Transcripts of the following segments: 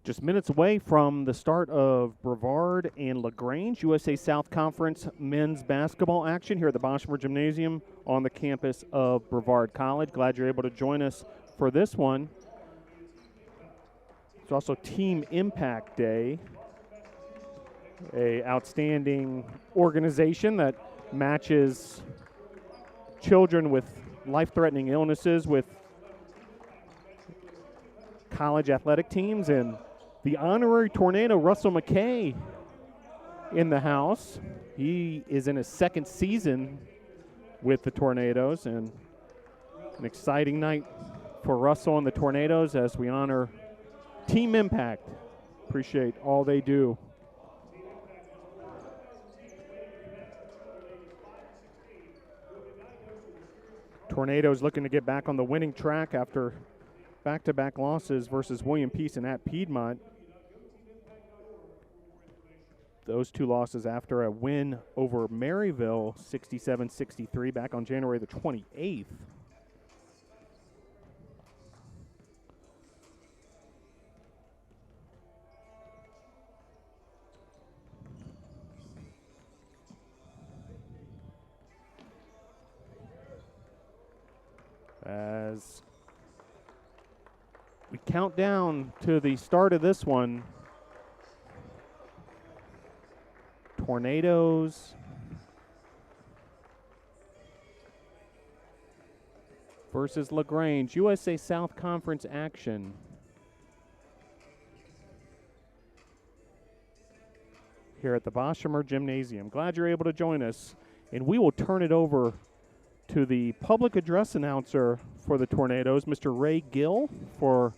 Just minutes away from the start of Brevard and LaGrange USA South Conference men's basketball action here at the Boschmer Gymnasium on the campus of Brevard College. Glad you're able to join us for this one. It's also Team Impact Day, a outstanding organization that matches children with life-threatening illnesses with college athletic teams, and the honorary Tornado Russell McKay in the house. He is in his second season with the Tornadoes, and an exciting night for Russell and the Tornadoes as we honor Team Impact. Appreciate all they do. Tornadoes looking to get back on the winning track after back-to-back losses versus William Peace and at Piedmont. Those two losses after a win over Maryville, 67-63, back on January the 28th. As we count down to the start of this one, Tornadoes versus LaGrange, USA South Conference action. Here at the Boschmer Gymnasium. Glad you're able to join us, and we will turn it over to the public address announcer for the Tornadoes, Mr. Ray Gill, for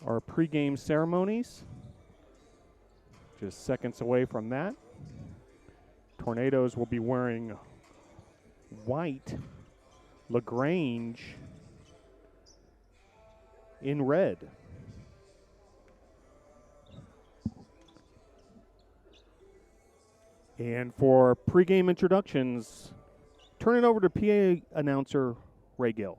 our pregame ceremonies. Just seconds away from that. Tornadoes will be wearing white, LaGrange in red. And for pregame introductions, turn it over to PA announcer Ray Gill.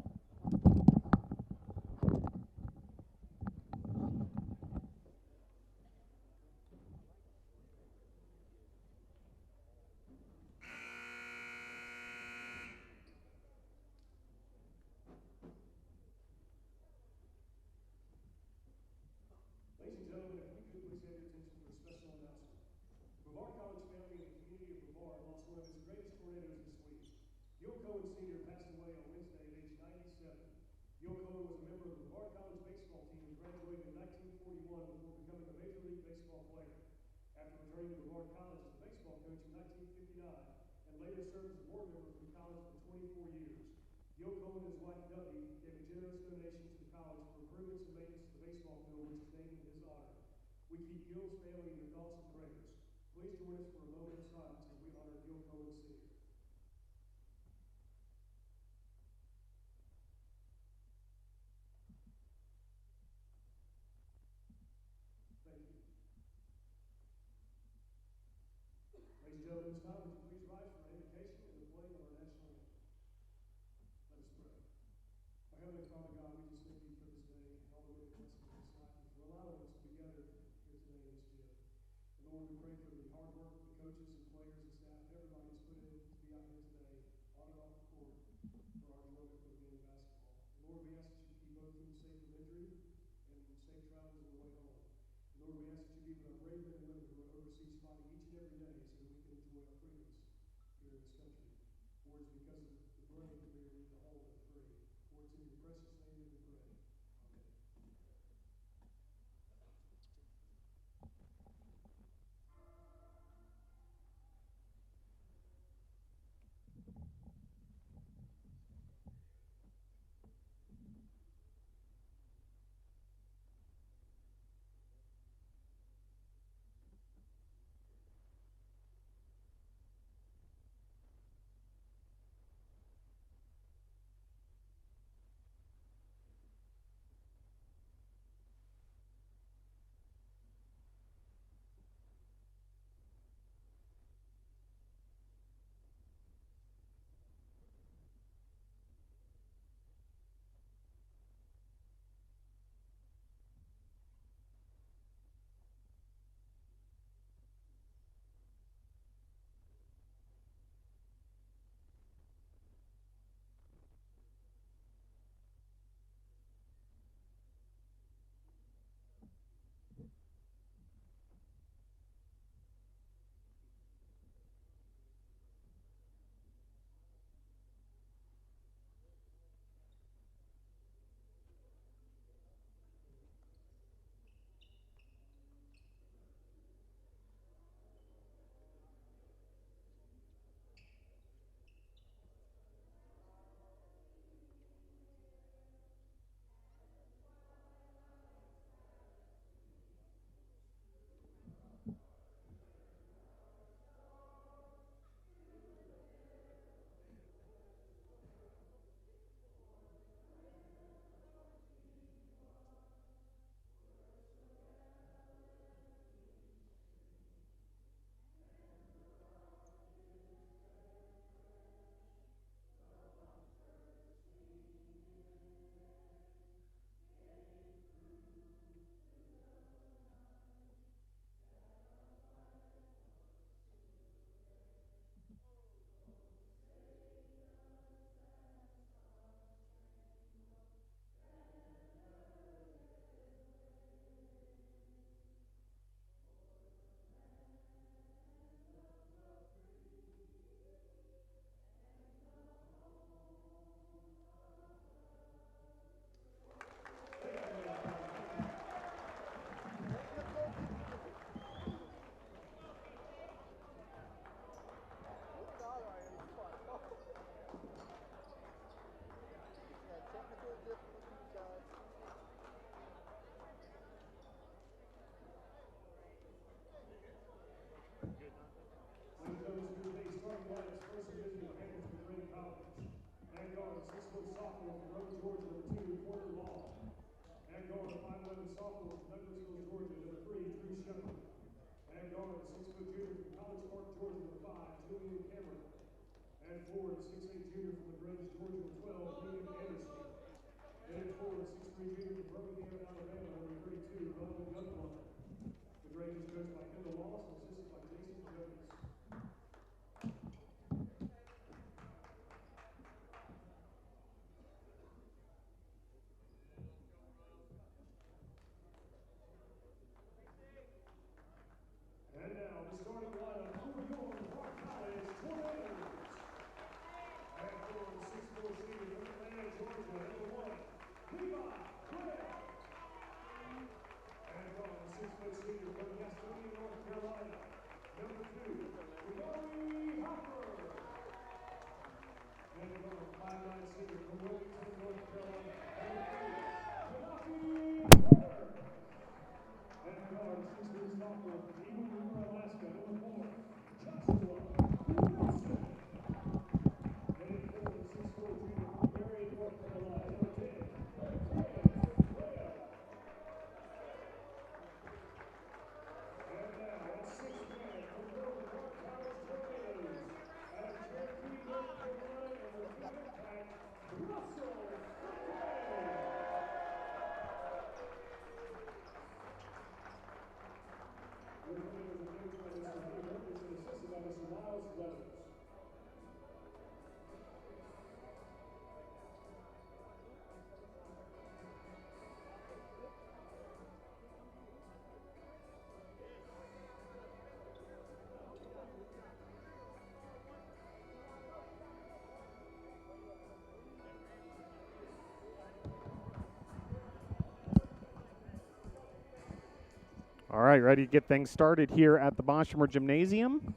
All right, ready to get things started here at the Boshemer Gymnasium.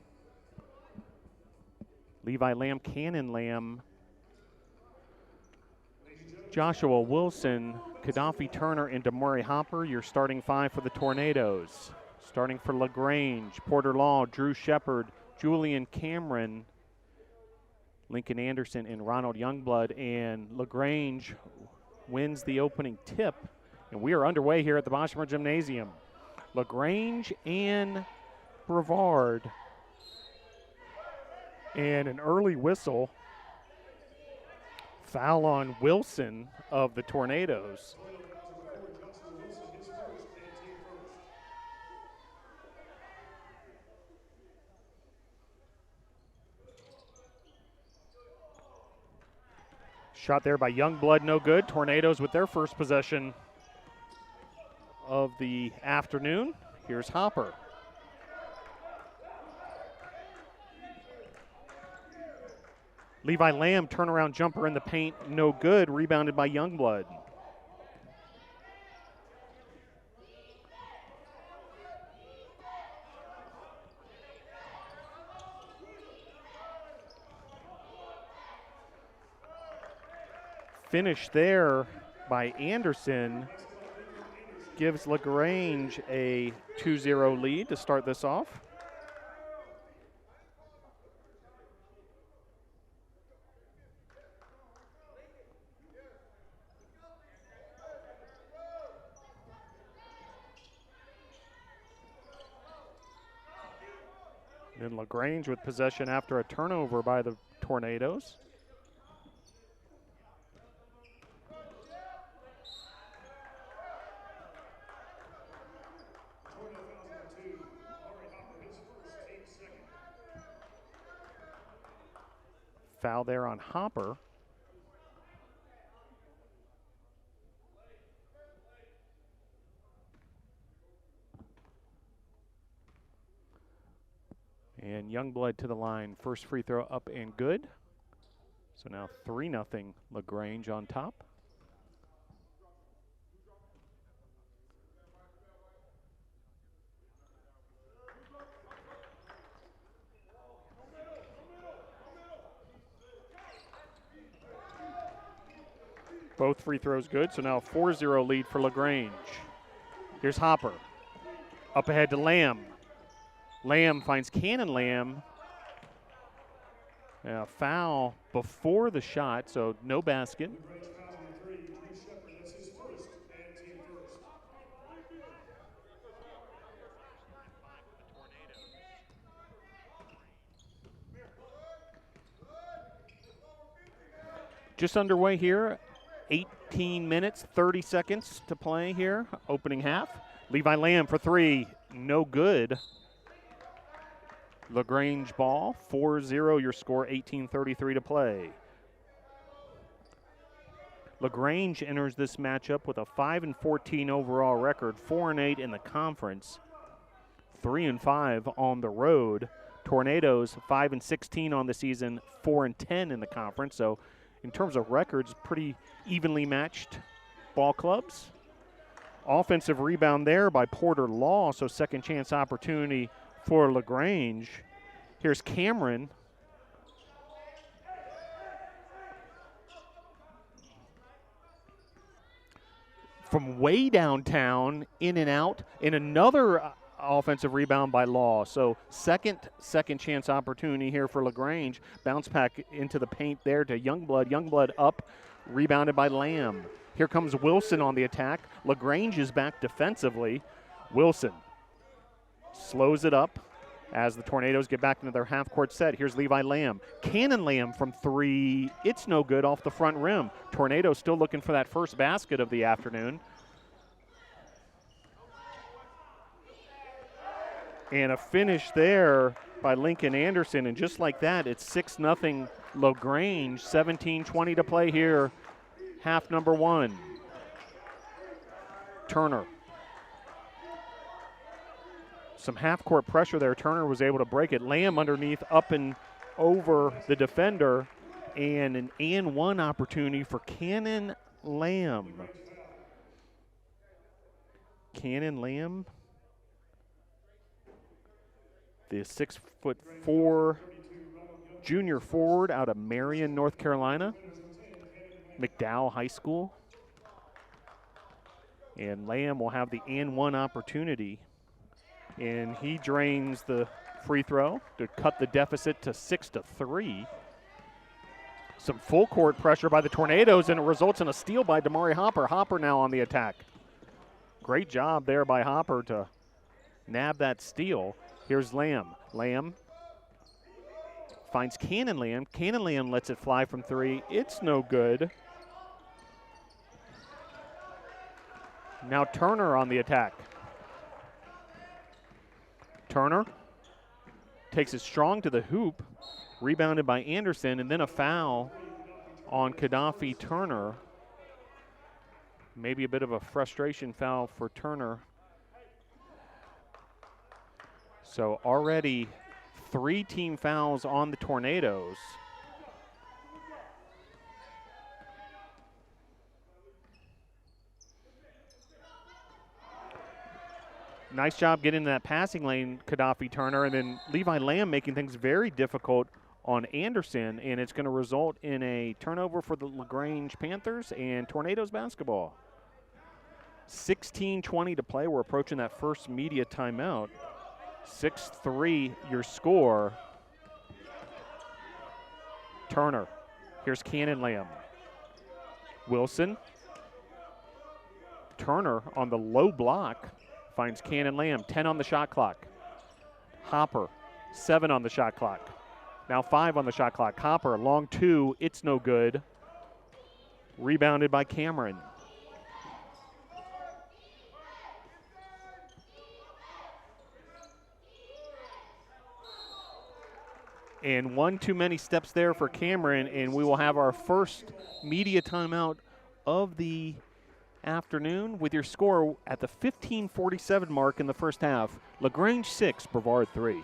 Levi Lamb, Cannon Lamb, Joshua Wilson, Gaddafi Turner, and Demore Hopper, your starting five for the Tornadoes. Starting for LaGrange, Porter Law, Drew Shepard, Julian Cameron, Lincoln Anderson, and Ronald Youngblood. And LaGrange wins the opening tip. And we are underway here at the Boshemer Gymnasium. LaGrange and Brevard. And an early whistle. Foul on Wilson of the Tornadoes. Shot there by Youngblood, no good. Tornadoes with their first possession of the afternoon. Here's Hopper. Levi Lamb, turnaround jumper in the paint, no good. Rebounded by Youngblood. Finish there by Anderson gives LaGrange a 2-0 lead to start this off. And LaGrange with possession after a turnover by the Tornadoes. Foul there on Hopper. And Youngblood to the line. First free throw up and good. So now 3-0 LaGrange on top. Both free throws good, so now a 4-0 lead for LaGrange. Here's Hopper. Up ahead to Lamb. Lamb finds Cannon Lamb. Foul before the shot, so no basket. Just underway here. 18 minutes, 30 seconds to play here, opening half. Levi Lamb for three, no good. LaGrange ball, 4-0 your score, 18:33 to play. LaGrange enters this matchup with a 5-14 overall record, 4-8 in the conference, 3-5 on the road. Tornadoes 5-16 on the season, 4-10 in the conference. So in terms of records, pretty evenly matched ball clubs. Offensive rebound there by Porter Law, so second chance opportunity for LaGrange. Here's Cameron. From way downtown, in and out, and another offensive rebound by Law. So second chance opportunity here for LaGrange. Bounce back into the paint there to Youngblood. Youngblood up, rebounded by Lamb. Here comes Wilson on the attack. LaGrange is back defensively. Wilson slows it up as the Tornadoes get back into their half-court set. Here's Levi Lamb. Cannon Lamb from three. It's no good off the front rim. Tornadoes still looking for that first basket of the afternoon. And a finish there by Lincoln Anderson. And just like that, it's 6-0 LaGrange. 17:20 to play here. Half number one. Turner. Some half-court pressure there. Turner was able to break it. Lamb underneath, up and over the defender. And an and-one opportunity for Cannon Lamb. Cannon Lamb, the 6'4" junior forward out of Marion, North Carolina. McDowell High School. And Lamb will have the and-one opportunity. And he drains the free throw to cut the deficit to 6-3. Some full court pressure by the Tornadoes, and it results in a steal by Damari Hopper. Hopper now on the attack. Great job there by Hopper to nab that steal. Here's Lamb. Lamb finds Cannon Lamb. Cannon Lamb lets it fly from three. It's no good. Now Turner on the attack. Turner takes it strong to the hoop, rebounded by Anderson, and then a foul on Gaddafi Turner. Maybe a bit of a frustration foul for Turner. So already 3 team fouls on the Tornadoes. Nice job getting in that passing lane, Gaddafi Turner, and then Levi Lamb making things very difficult on Anderson, and it's going to result in a turnover for the LaGrange Panthers and Tornadoes basketball. 16:20 to play. We're approaching that first media timeout. 6-3 your score. Turner. Here's Cannon Lamb. Wilson. Turner on the low block finds Cannon Lamb. 10 on the shot clock. Hopper. 7 on the shot clock. Now 5 on the shot clock. Hopper, long 2. It's no good. Rebounded by Cameron. And one too many steps there for Cameron, and we will have our first media timeout of the afternoon with your score at the 15:47 mark in the first half. LaGrange 6, Brevard 3.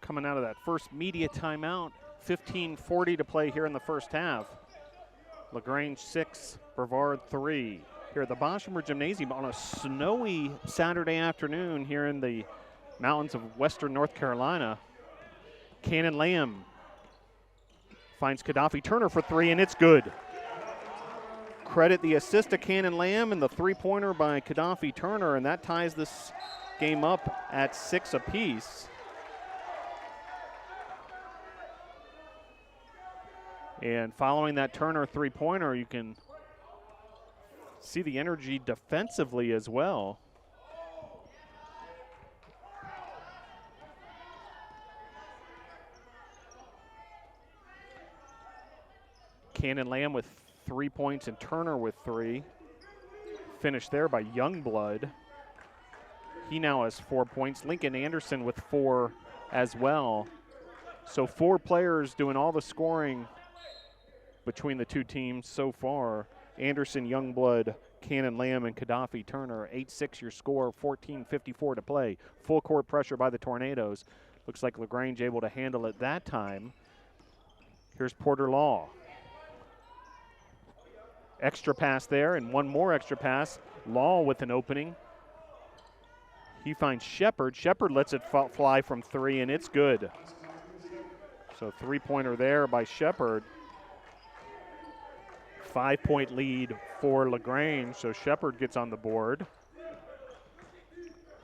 coming out of that first media timeout. 15:40 to play here in the first half. LaGrange 6, Brevard 3. Here at the Boshemer Gymnasium on a snowy Saturday afternoon here in the mountains of western North Carolina. Cannon Lamb finds Gaddafi Turner for 3, and it's good. Credit the assist to Cannon Lamb and the three-pointer by Gaddafi Turner, and that ties this game up at 6 apiece. And following that Turner three-pointer, you can see the energy defensively as well. Cannon Lamb with 3 points and Turner with 3. Finished there by Youngblood. He now has 4 points. Lincoln Anderson with 4 as well. So 4 players doing all the scoring between the two teams so far. Anderson, Youngblood, Cannon Lamb, and Gaddafi Turner. 8-6 your score, 14:54 to play. Full court pressure by the Tornadoes. Looks like LaGrange able to handle it that time. Here's Porter Law. Extra pass there, and one more extra pass. Law with an opening. He finds Shepard. Shepard lets it fly from 3, and it's good. So three-pointer there by Shepard. 5-point lead for LaGrange, so Shepard gets on the board.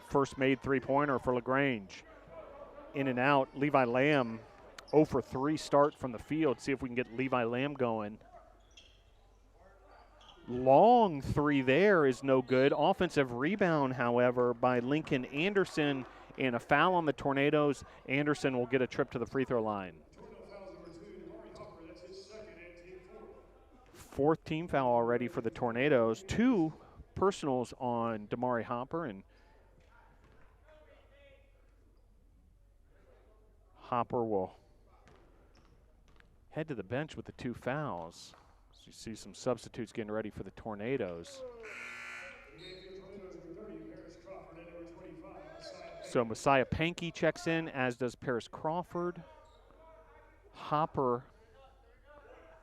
First made three-pointer for LaGrange. In and out, Levi Lamb 0 for 3 start from the field. See if we can get Levi Lamb going. Long 3 there is no good. Offensive rebound, however, by Lincoln Anderson, and a foul on the Tornadoes. Anderson will get a trip to the free throw line. 4th team foul already for the Tornadoes. 2 personals on Damari Hopper, and Hopper will head to the bench with the 2 fouls. So you see some substitutes getting ready for the Tornadoes. So Messiah Pankey checks in, as does Paris Crawford. Hopper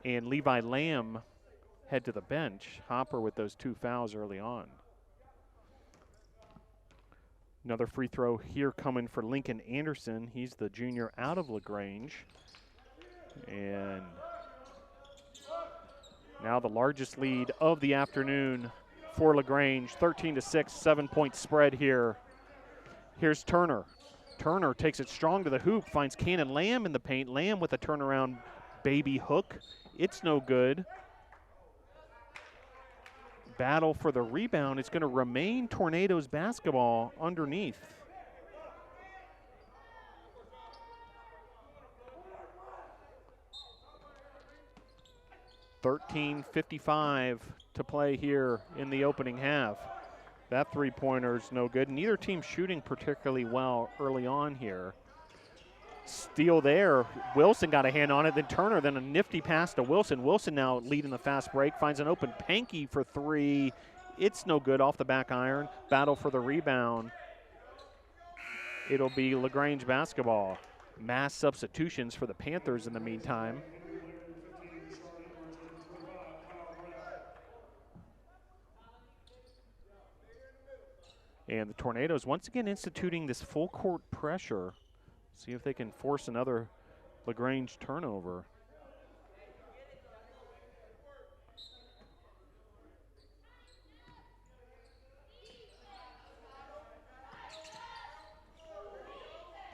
and Levi Lamb head to the bench. Hopper with those 2 fouls early on. Another free throw here coming for Lincoln Anderson. He's the junior out of LaGrange. And now the largest lead of the afternoon for LaGrange. 13-6, 7-point spread here. Here's Turner. Turner takes it strong to the hoop, finds Cannon Lamb in the paint. Lamb with a turnaround baby hook. It's no good. Battle for the rebound. It's going to remain Tornadoes basketball underneath. $13:55 to play here in the opening half. That three-pointer's no good. Neither team shooting particularly well early on here. Steal there. Wilson got a hand on it, then Turner, then a nifty pass to Wilson. Wilson now leading the fast break, finds an open Pankey for 3. It's no good off the back iron. Battle for the rebound. It'll be LaGrange basketball. Mass substitutions for the Panthers in the meantime. And the Tornadoes once again instituting this full court pressure. See if they can force another LaGrange turnover.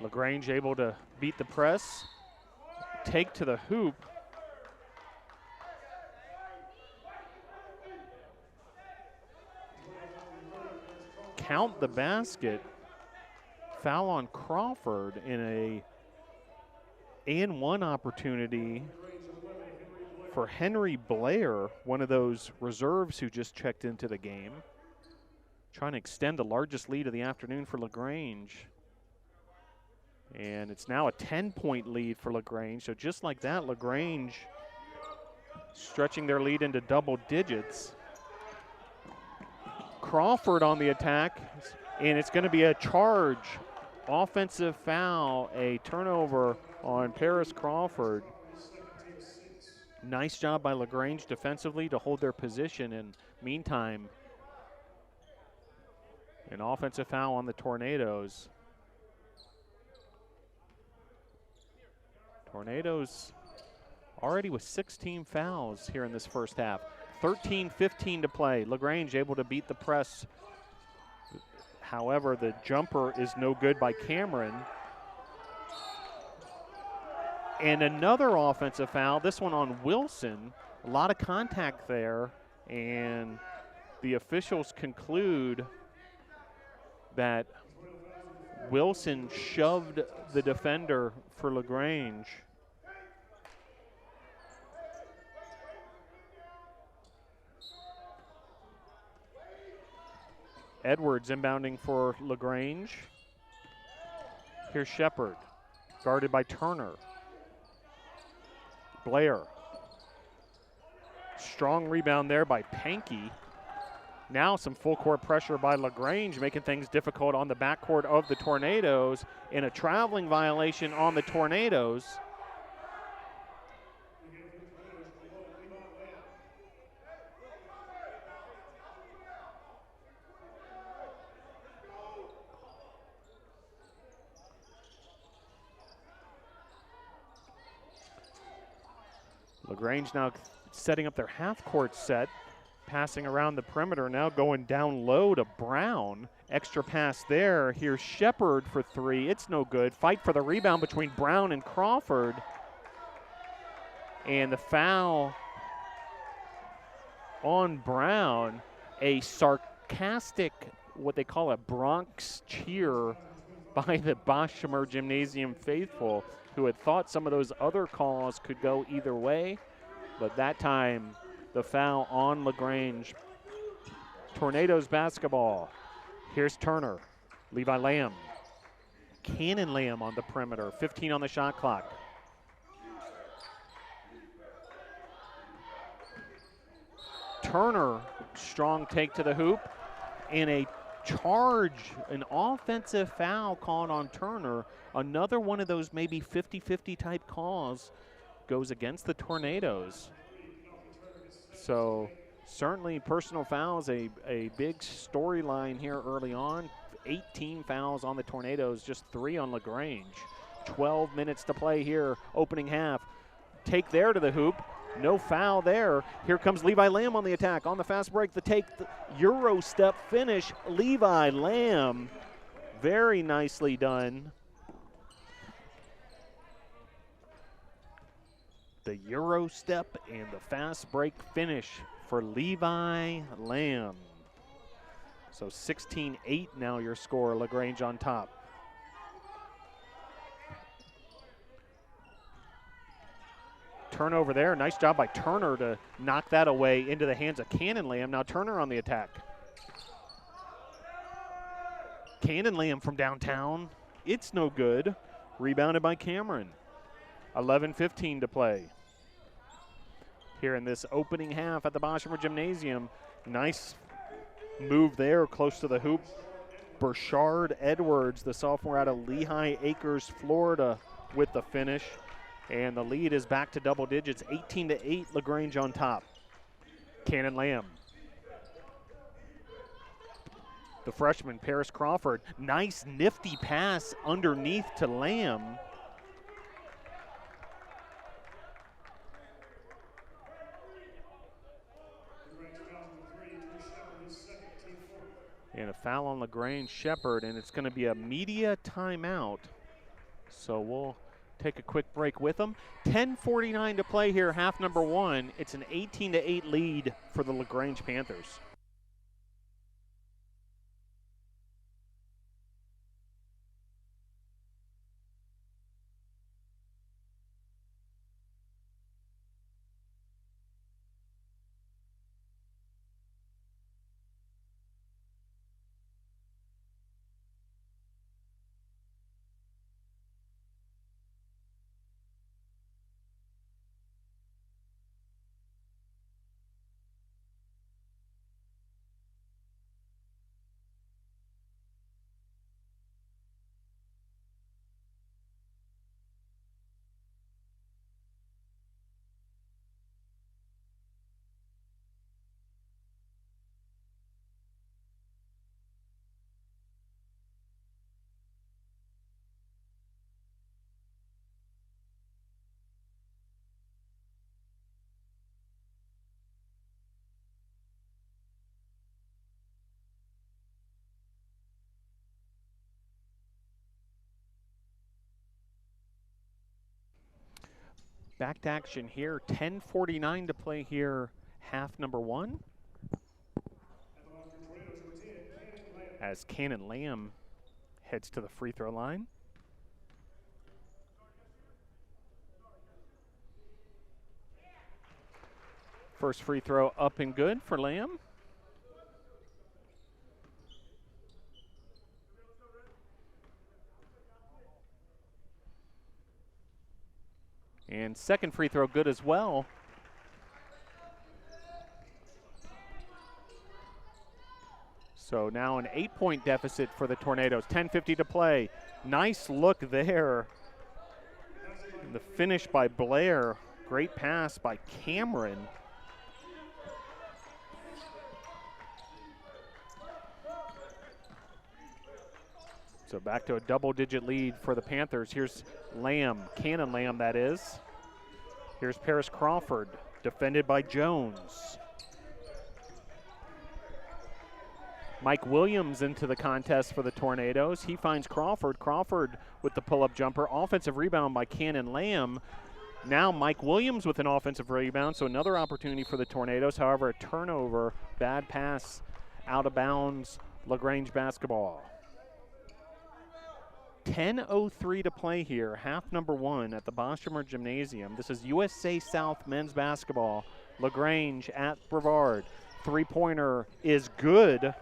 LaGrange able to beat the press, take to the hoop. Count the basket. Foul on Crawford in a and-1 opportunity for Henry Blair, one of those reserves who just checked into the game. Trying to extend the largest lead of the afternoon for LaGrange. And it's now a 10-point lead for LaGrange. So just like that, LaGrange stretching their lead into double digits. Crawford on the attack, and it's going to be a charge offensive foul, a turnover on Paris Crawford. Nice job by LaGrange defensively to hold their position, and meantime, an offensive foul on the Tornadoes. Tornadoes already with 16 fouls here in this first half. 13-15 to play. LaGrange able to beat the press. However, the jumper is no good by Cameron. And another offensive foul, this one on Wilson. A lot of contact there, and the officials conclude that Wilson shoved the defender for LaGrange. Edwards inbounding for LaGrange. Here's Shepard, guarded by Turner. Blair. Strong rebound there by Pankey. Now some full court pressure by LaGrange, making things difficult on the backcourt of the Tornadoes, and a traveling violation on the Tornadoes. LaGrange now setting up their half-court set, passing around the perimeter, now going down low to Brown. Extra pass there. Here's Shepard for three. It's no good. Fight for the rebound between Brown and Crawford. And the foul on Brown, a sarcastic, what they call a Bronx cheer by the Boshemer Gymnasium faithful, who had thought some of those other calls could go either way, but that time the foul on LaGrange. Tornadoes basketball. Here's Turner, Levi Lamb, Cannon Lamb on the perimeter, 15 on the shot clock. Turner, strong take to the hoop, and a charge, an offensive foul called on Turner. Another one of those maybe 50-50 type calls goes against the Tornadoes. So certainly personal fouls, a big storyline here early on. 18 fouls on the Tornadoes, just 3 on LaGrange. 12 minutes to play here, opening half. Take there to the hoop. No foul there. Here comes Levi Lamb on the attack. On the fast break, the take, the Euro step finish. Levi Lamb, very nicely done. The Euro step and the fast break finish for Levi Lamb. So 16-8 now your score, LaGrange on top. Turnover there, nice job by Turner to knock that away into the hands of Cannon Lamb. Now Turner on the attack. Cannon Lamb from downtown, it's no good. Rebounded by Cameron. 11:15 to play. Here in this opening half at the Boshemer Gymnasium. Nice move there close to the hoop. Burchard Edwards, the sophomore out of Lehigh Acres, Florida, with the finish. And the lead is back to double digits, 18-8, LaGrange on top. Cannon Lamb. The freshman, Paris Crawford. Nice, nifty pass underneath to Lamb. And a foul on LaGrange Shepard, and it's going to be a media timeout. So we'll take a quick break with them. 10:49 to play here, half number one. It's an 18-8 lead for the LaGrange Panthers. Back to action here. 10:49 to play here, half number one. As Cannon Lamb heads to the free throw line. First free throw up and good for Lamb. And second free throw good as well. So now an 8-point deficit for the Tornadoes. 10:50 to play. Nice look there. The finish by Blair. Great pass by Cameron. So back to a double-digit lead for the Panthers. Here's Lamb, Cannon Lamb that is. Here's Paris Crawford, defended by Jones. Mike Williams into the contest for the Tornadoes. He finds Crawford. Crawford with the pull-up jumper. Offensive rebound by Cannon Lamb. Now Mike Williams with an offensive rebound, so another opportunity for the Tornadoes. However, a turnover, bad pass, out of bounds, LaGrange basketball. 10:03 to play here, half number one at the Boschumer Gymnasium. This is USA South men's basketball. LaGrange at Brevard. Three-pointer is good.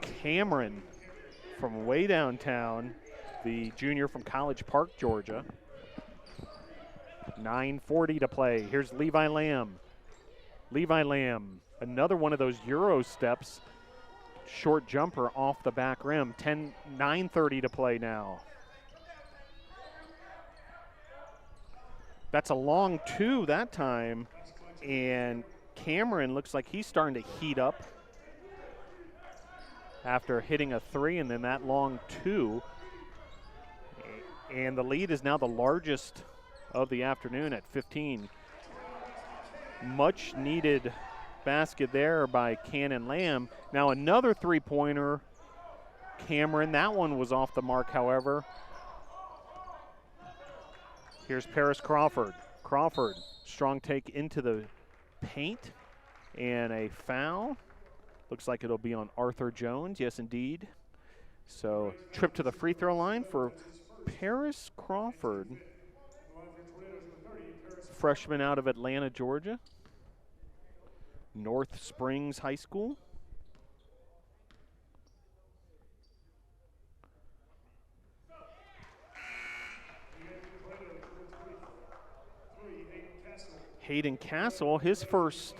Cameron from way downtown, the junior from College Park, Georgia. 9:40 to play. Here's Levi Lamb. Levi Lamb, another one of those Euro steps. Short jumper off the back rim. 9:30 to play now. That's a long two that time. And Cameron looks like he's starting to heat up after hitting a three and then that long two. And the lead is now the largest of the afternoon at 15. Much needed basket there by Cannon Lamb. Now another three-pointer. Cameron, that one was off the mark, however. Here's Paris Crawford. Crawford, strong take into the paint. And a foul. Looks like it'll be on Arthur Jones. Yes, indeed. So trip to the free throw line for Paris Crawford. Freshman out of Atlanta, Georgia. North Springs High School. Hayden Castle, his first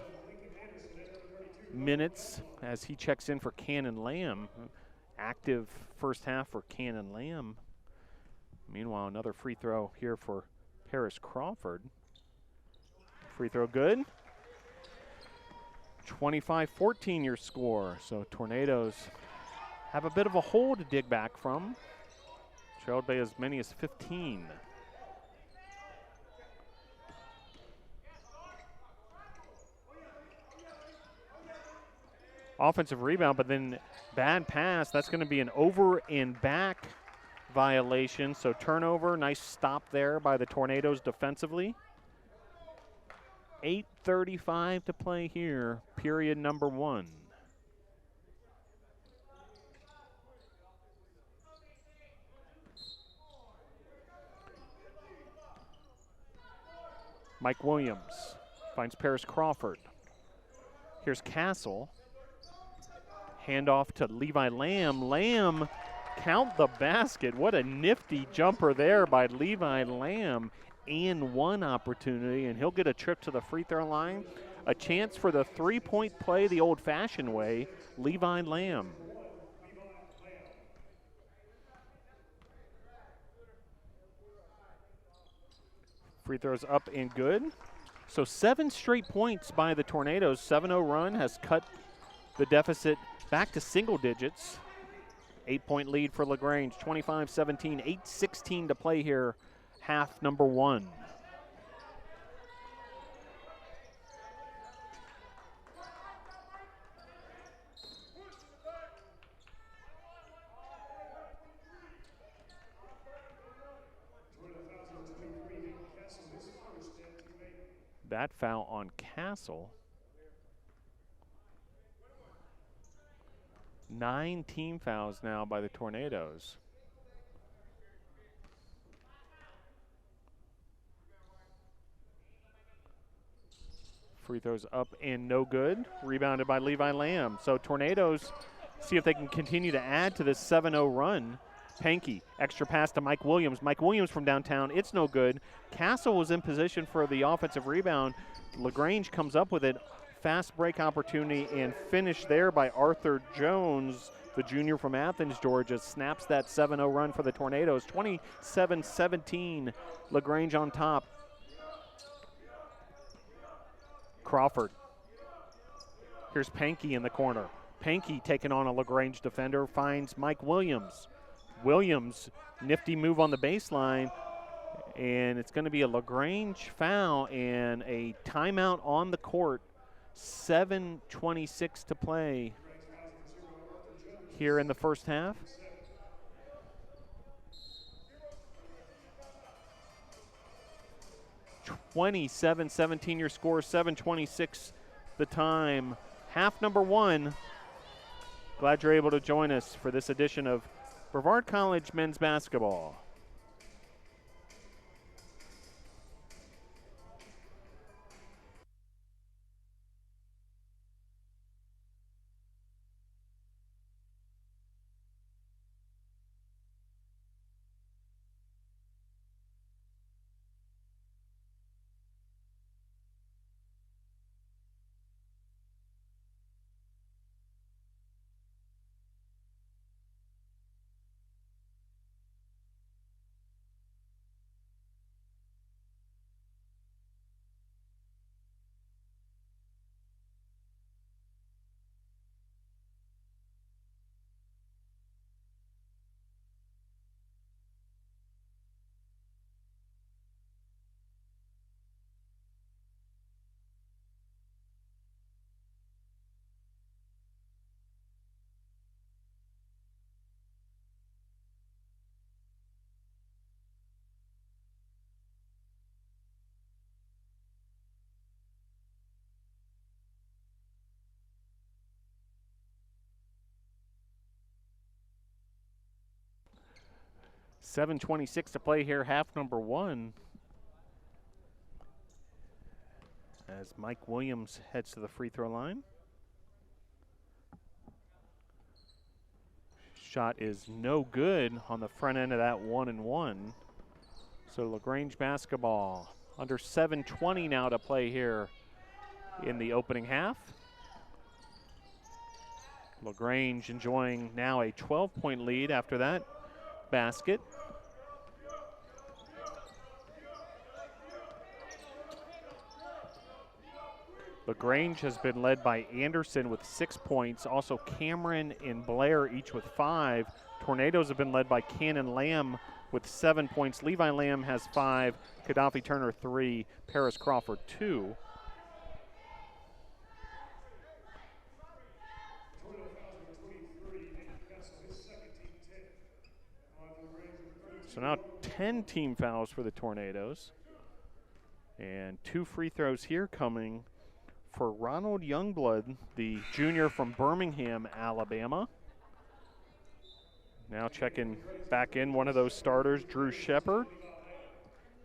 minutes as he checks in for Cannon Lamb. Active first half for Cannon Lamb. Meanwhile, another free throw here for Paris Crawford. Free throw good. 25-14 your score. So Tornadoes have a bit of a hole to dig back from. Trailed by as many as 15. Offensive rebound, but then bad pass. That's going to be an over and back violation. So turnover, nice stop there by the Tornadoes defensively. 8:35 to play here, period number one. Mike Williams finds Paris Crawford. Here's Castle. Handoff to Levi Lamb. Lamb, count the basket. What a nifty jumper there by Levi Lamb. And one opportunity, and he'll get a trip to the free throw line. A chance for the three-point play the old-fashioned way, Levi Lamb. Free throws up and good. So 7 straight points by the Tornadoes. 7-0 run has cut the deficit back to single digits. 8-point lead for LaGrange, 25-17, 8:16 to play here. Half number one. that foul on Castle. 9 team fouls now by the Tornadoes. Free throws up and no good. Rebounded by Levi Lamb. So Tornadoes see if they can continue to add to this 7-0 run. Pankey, extra pass to Mike Williams. Mike Williams from downtown, it's no good. Castle was in position for the offensive rebound. LaGrange comes up with it. Fast break opportunity and finish there by Arthur Jones, the junior from Athens, Georgia. Snaps that 7-0 run for the Tornadoes. 27-17, LaGrange on top. Crawford. Here's Pankey in the corner. Pankey taking on a LaGrange defender, finds Mike Williams. Williams, nifty move on the baseline, and it's going to be a LaGrange foul and a timeout on the court. 7:26 to play here in the first half. (27-17) your score, 7:26 the time. Half number 1. Glad you're able to join us for this edition of Brevard College men's basketball. .726 to play here, half number 1. As Mike Williams heads to the free throw line. Shot is no good on the front end of that 1-and-1. So LaGrange basketball under 7:20 now to play here in the opening half. LaGrange enjoying now a 12-point lead after that basket. LaGrange has been led by Anderson with 6 points. Also Cameron and Blair each with 5. Tornadoes have been led by Cannon Lamb with 7 points. Levi Lamb has 5. Gaddafi Turner 3. Paris Crawford 2. So now 10 team fouls for the Tornadoes. And 2 free throws here coming for Ronald Youngblood, the junior from Birmingham, Alabama. Now checking back in one of those starters, Drew Shepard.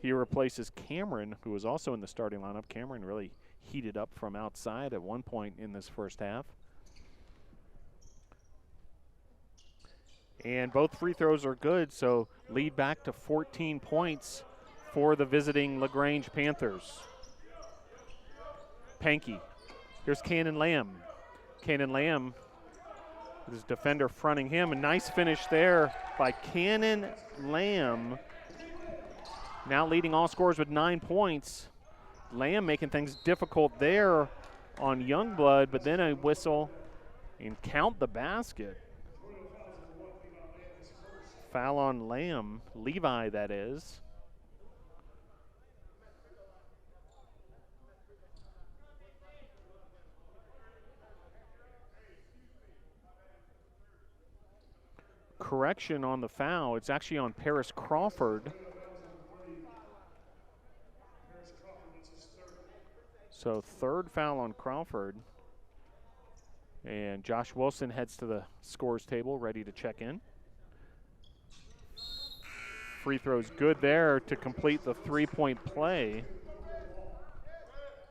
He replaces Cameron, who was also in the starting lineup. Cameron really heated up from outside at one point in this first half. And both free throws are good, so lead back to 14 points for the visiting LaGrange Panthers. Pankey. Here's Cannon Lamb. Cannon Lamb, his defender fronting him. A nice finish there by Cannon Lamb. Now leading all scorers with 9 points. Lamb making things difficult there on Youngblood, but then a whistle and count the basket. Foul on Lamb, Levi that is. Correction on the foul. It's actually on Paris Crawford. So third foul on Crawford. And Josh Wilson heads to the scores table, ready to check in. Free throw's good there to complete the three-point play.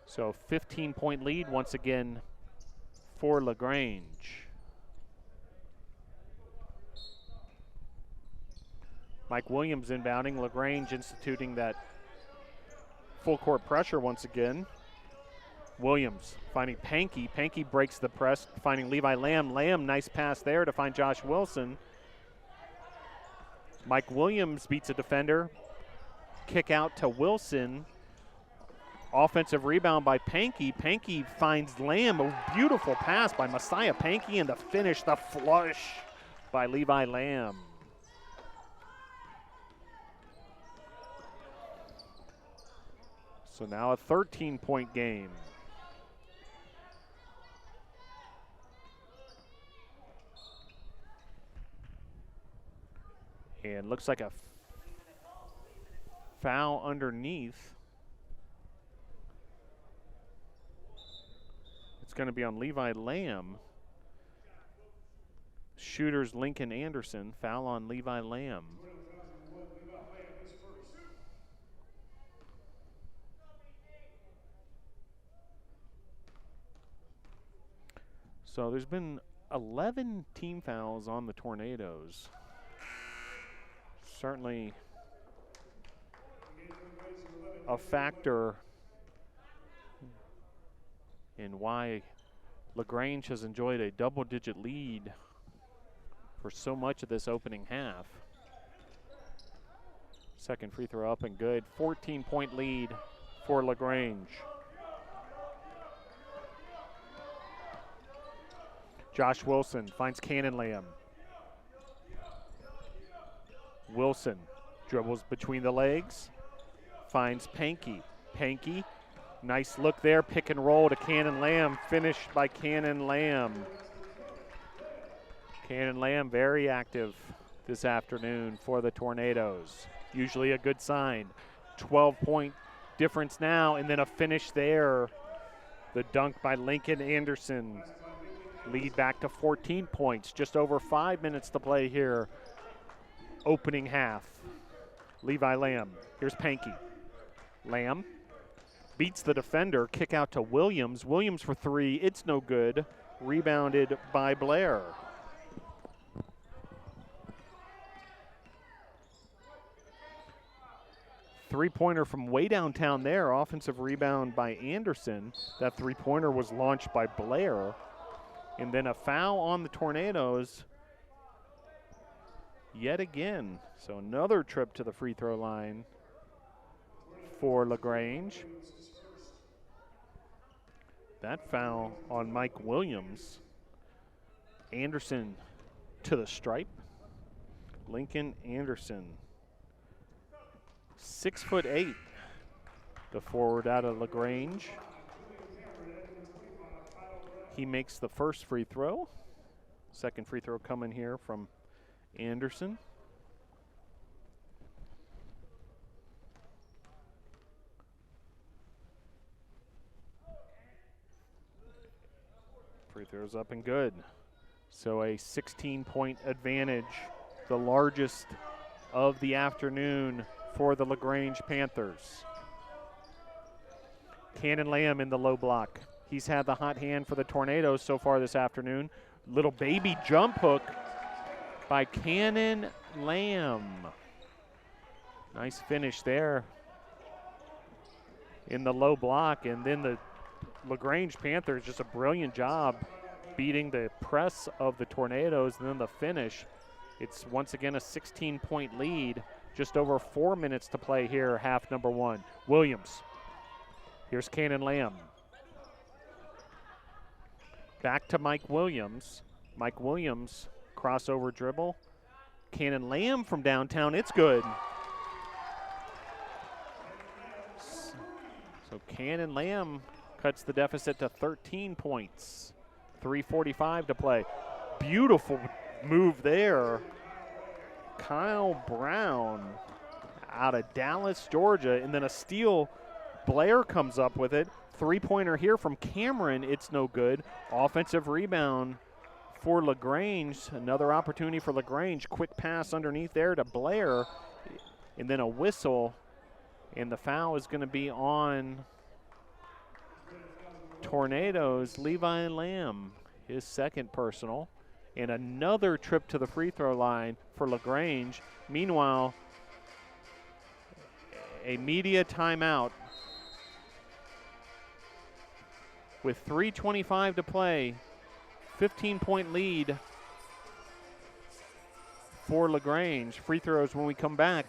So 15-point lead once again for LaGrange. Mike Williams inbounding. LaGrange instituting that full court pressure once again. Williams finding Pankey. Pankey breaks the press, finding Levi Lamb. Lamb, nice pass there to find Josh Wilson. Mike Williams beats a defender. Kick out to Wilson. Offensive rebound by Pankey. Pankey finds Lamb. A beautiful pass by Messiah Pankey, and the finish, the flush by Levi Lamb. So now a 13-point game. And looks like a foul underneath. It's going to be on Levi Lamb. Shooters Lincoln Anderson. Foul on Levi Lamb. So there's been 11 team fouls on the Tornadoes. Certainly a factor in why LaGrange has enjoyed a double-digit lead for so much of this opening half. Second free throw up and good. 14-point lead for LaGrange. Josh Wilson finds Cannon Lamb. Wilson dribbles between the legs, finds Pankey. Pankey, nice look there, pick and roll to Cannon Lamb, finished by Cannon Lamb. Cannon Lamb very active this afternoon for the Tornadoes. Usually a good sign. 12-point difference now, and then a finish there. The dunk by Lincoln Anderson. Lead back to 14 points, just over 5 minutes to play here. Opening half. Levi Lamb. Here's Pankey. Lamb beats the defender. Kick out to Williams. Williams for three. It's no good. Rebounded by Blair. Three-pointer from way downtown there. Offensive rebound by Anderson. That three-pointer was launched by Blair. And then a foul on the Tornadoes yet again. So another trip to the free throw line for LaGrange. That foul on Mike Williams. Anderson to the stripe. Lincoln Anderson. 6'8", the forward out of LaGrange. He makes the first free throw. Second free throw coming here from Anderson. Free throws up and good. So a 16-point advantage, the largest of the afternoon for the LaGrange Panthers. Cannon Lamb in the low block. He's had the hot hand for the Tornadoes so far this afternoon. Little baby jump hook by Cannon Lamb. Nice finish there in the low block. And then the LaGrange Panthers, just a brilliant job beating the press of the Tornadoes. And then the finish, it's once again a 16-point lead. Just over 4 minutes to play here, half number one. Williams. Here's Cannon Lamb. Back to Mike Williams. Mike Williams, crossover dribble. Cannon Lamb from downtown, it's good. So Cannon Lamb cuts the deficit to 13 points. 3:45 to play. Beautiful move there. Kyle Brown out of Dallas, Georgia, and then a steal Blair comes up with it. Three-pointer here from Cameron. It's no good. Offensive rebound for LaGrange. Another opportunity for LaGrange. Quick pass underneath there to Blair. And then a whistle. And the foul is going to be on Tornadoes. Levi Lamb, his second personal. And another trip to the free throw line for LaGrange. Meanwhile, a media timeout with 3:25 to play. 15-point lead for LaGrange. Free throws when we come back.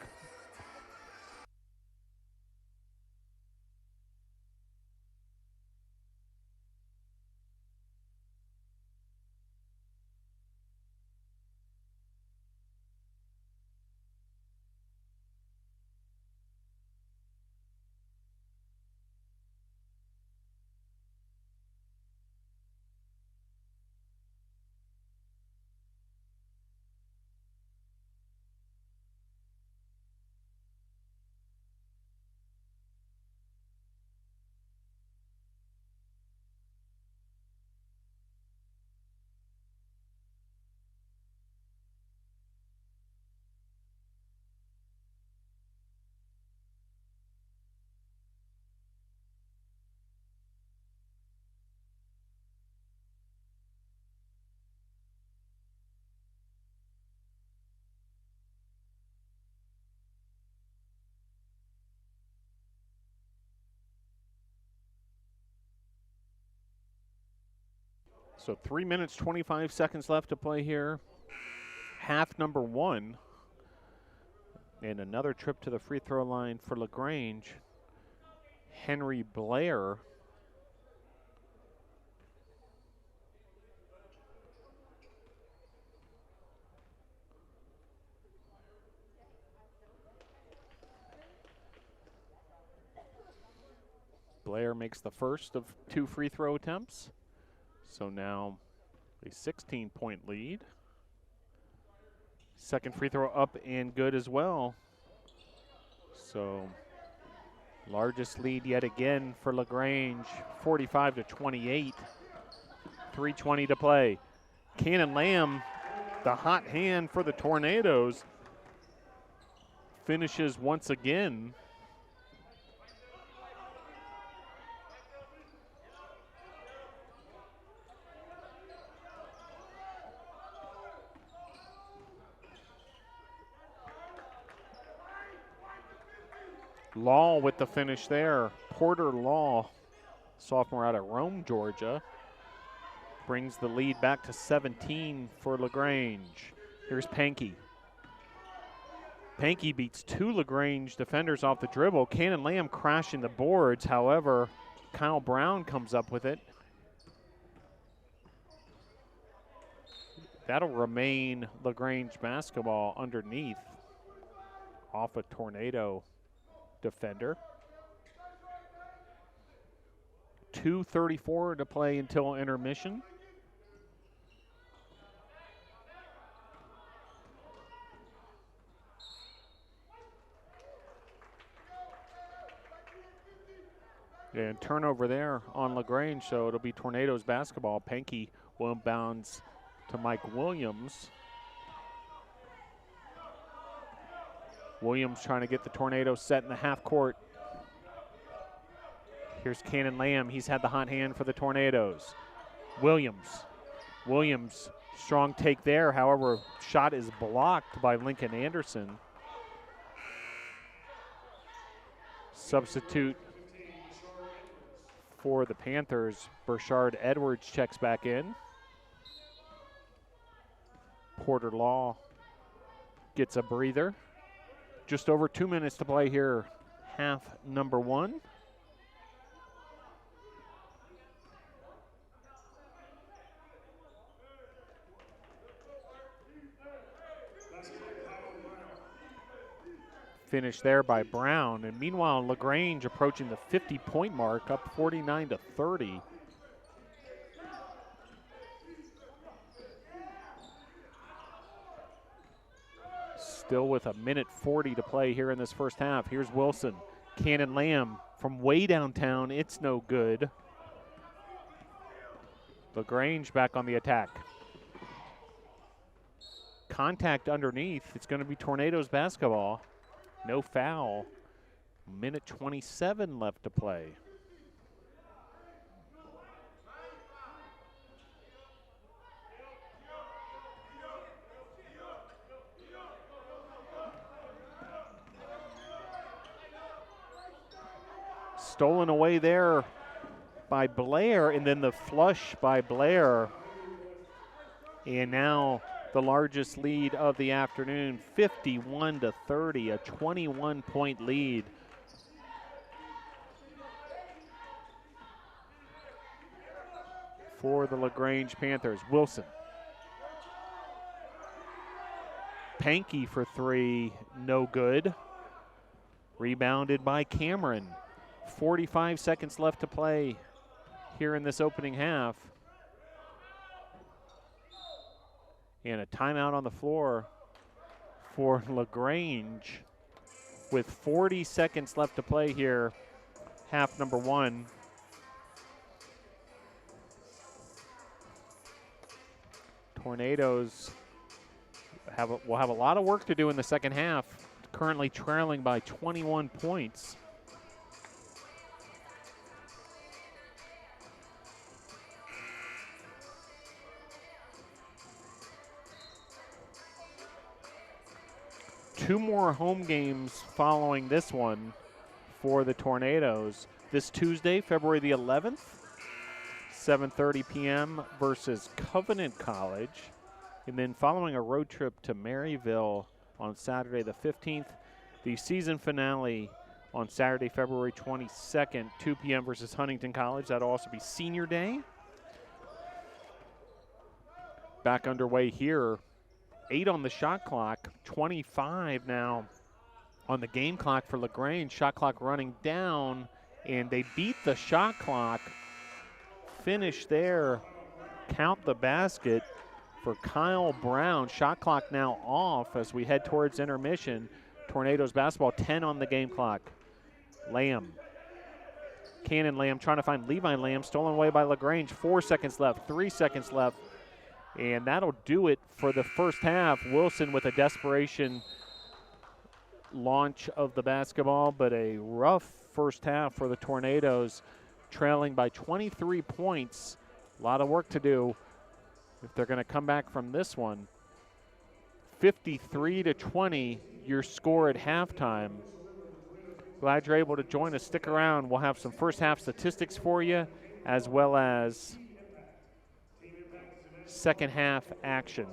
So 3 minutes, 25 seconds left to play here. Half number one. And another trip to the free throw line for LaGrange. Henry Blair. Blair makes the first of two free throw attempts. So now a 16-point lead. Second free throw up and good as well. So largest lead yet again for LaGrange, 45-28. 3:20 to play. Cannon Lamb, the hot hand for the Tornadoes, finishes once again. Law with the finish there. Porter Law, sophomore out of Rome, Georgia, brings the lead back to 17 for LaGrange. Here's Pankey. Pankey beats two LaGrange defenders off the dribble. Cannon Lamb crashing the boards. However, Kyle Brown comes up with it. That'll remain LaGrange basketball underneath off a Tornado defender. 2:34 to play until intermission. And turnover there on LaGrange, so it'll be Tornadoes basketball. Pankey will inbounds to Mike Williams. Williams trying to get the Tornadoes set in the half court. Here's Cannon Lamb. He's had the hot hand for the Tornadoes. Williams, strong take there. However, shot is blocked by Lincoln Anderson. Substitute for the Panthers, Burchard Edwards checks back in. Porter Law gets a breather. Just over 2 minutes to play here, half number one. Finish there by Brown. And meanwhile, LaGrange approaching the 50-point mark, up 49-30. Still with a minute 40 to play here in this first half. Here's Wilson. Cannon Lamb from way downtown. It's no good. LaGrange back on the attack. Contact underneath. It's going to be Tornadoes basketball. No foul. Minute 27 left to play. Stolen away there by Blair, and then the flush by Blair. And now the largest lead of the afternoon, 51-30, a 21-point lead. For the LaGrange Panthers. Wilson. Pankey for three, no good. Rebounded by Cameron. 45 seconds left to play here in this opening half. And a timeout on the floor for LaGrange with 40 seconds left to play here, half number one. Tornadoes will have a lot of work to do in the second half, currently trailing by 21 points. Two more home games following this one for the Tornadoes. This Tuesday, February the 11th, 7:30 p.m. versus Covenant College. And then following a road trip to Maryville on Saturday the 15th, the season finale on Saturday, February 22nd, 2 p.m. versus Huntington College. That'll also be Senior Day. Back underway here. 8 on the shot clock, 25 now on the game clock for LaGrange. Shot clock running down, and they beat the shot clock. Finish there, count the basket for Kyle Brown. Shot clock now off as we head towards intermission. Tornadoes basketball, 10 on the game clock. Lamb. Cannon Lamb trying to find Levi Lamb, stolen away by LaGrange. 4 seconds left, 3 seconds left. And that'll do it for the first half. Wilson with a desperation launch of the basketball, but a rough first half for the Tornadoes, trailing by 23 points. A lot of work to do if they're going to come back from this one. 53-20, your score at halftime. Glad you're able to join us. Stick around. We'll have some first half statistics for you, as well as second half action.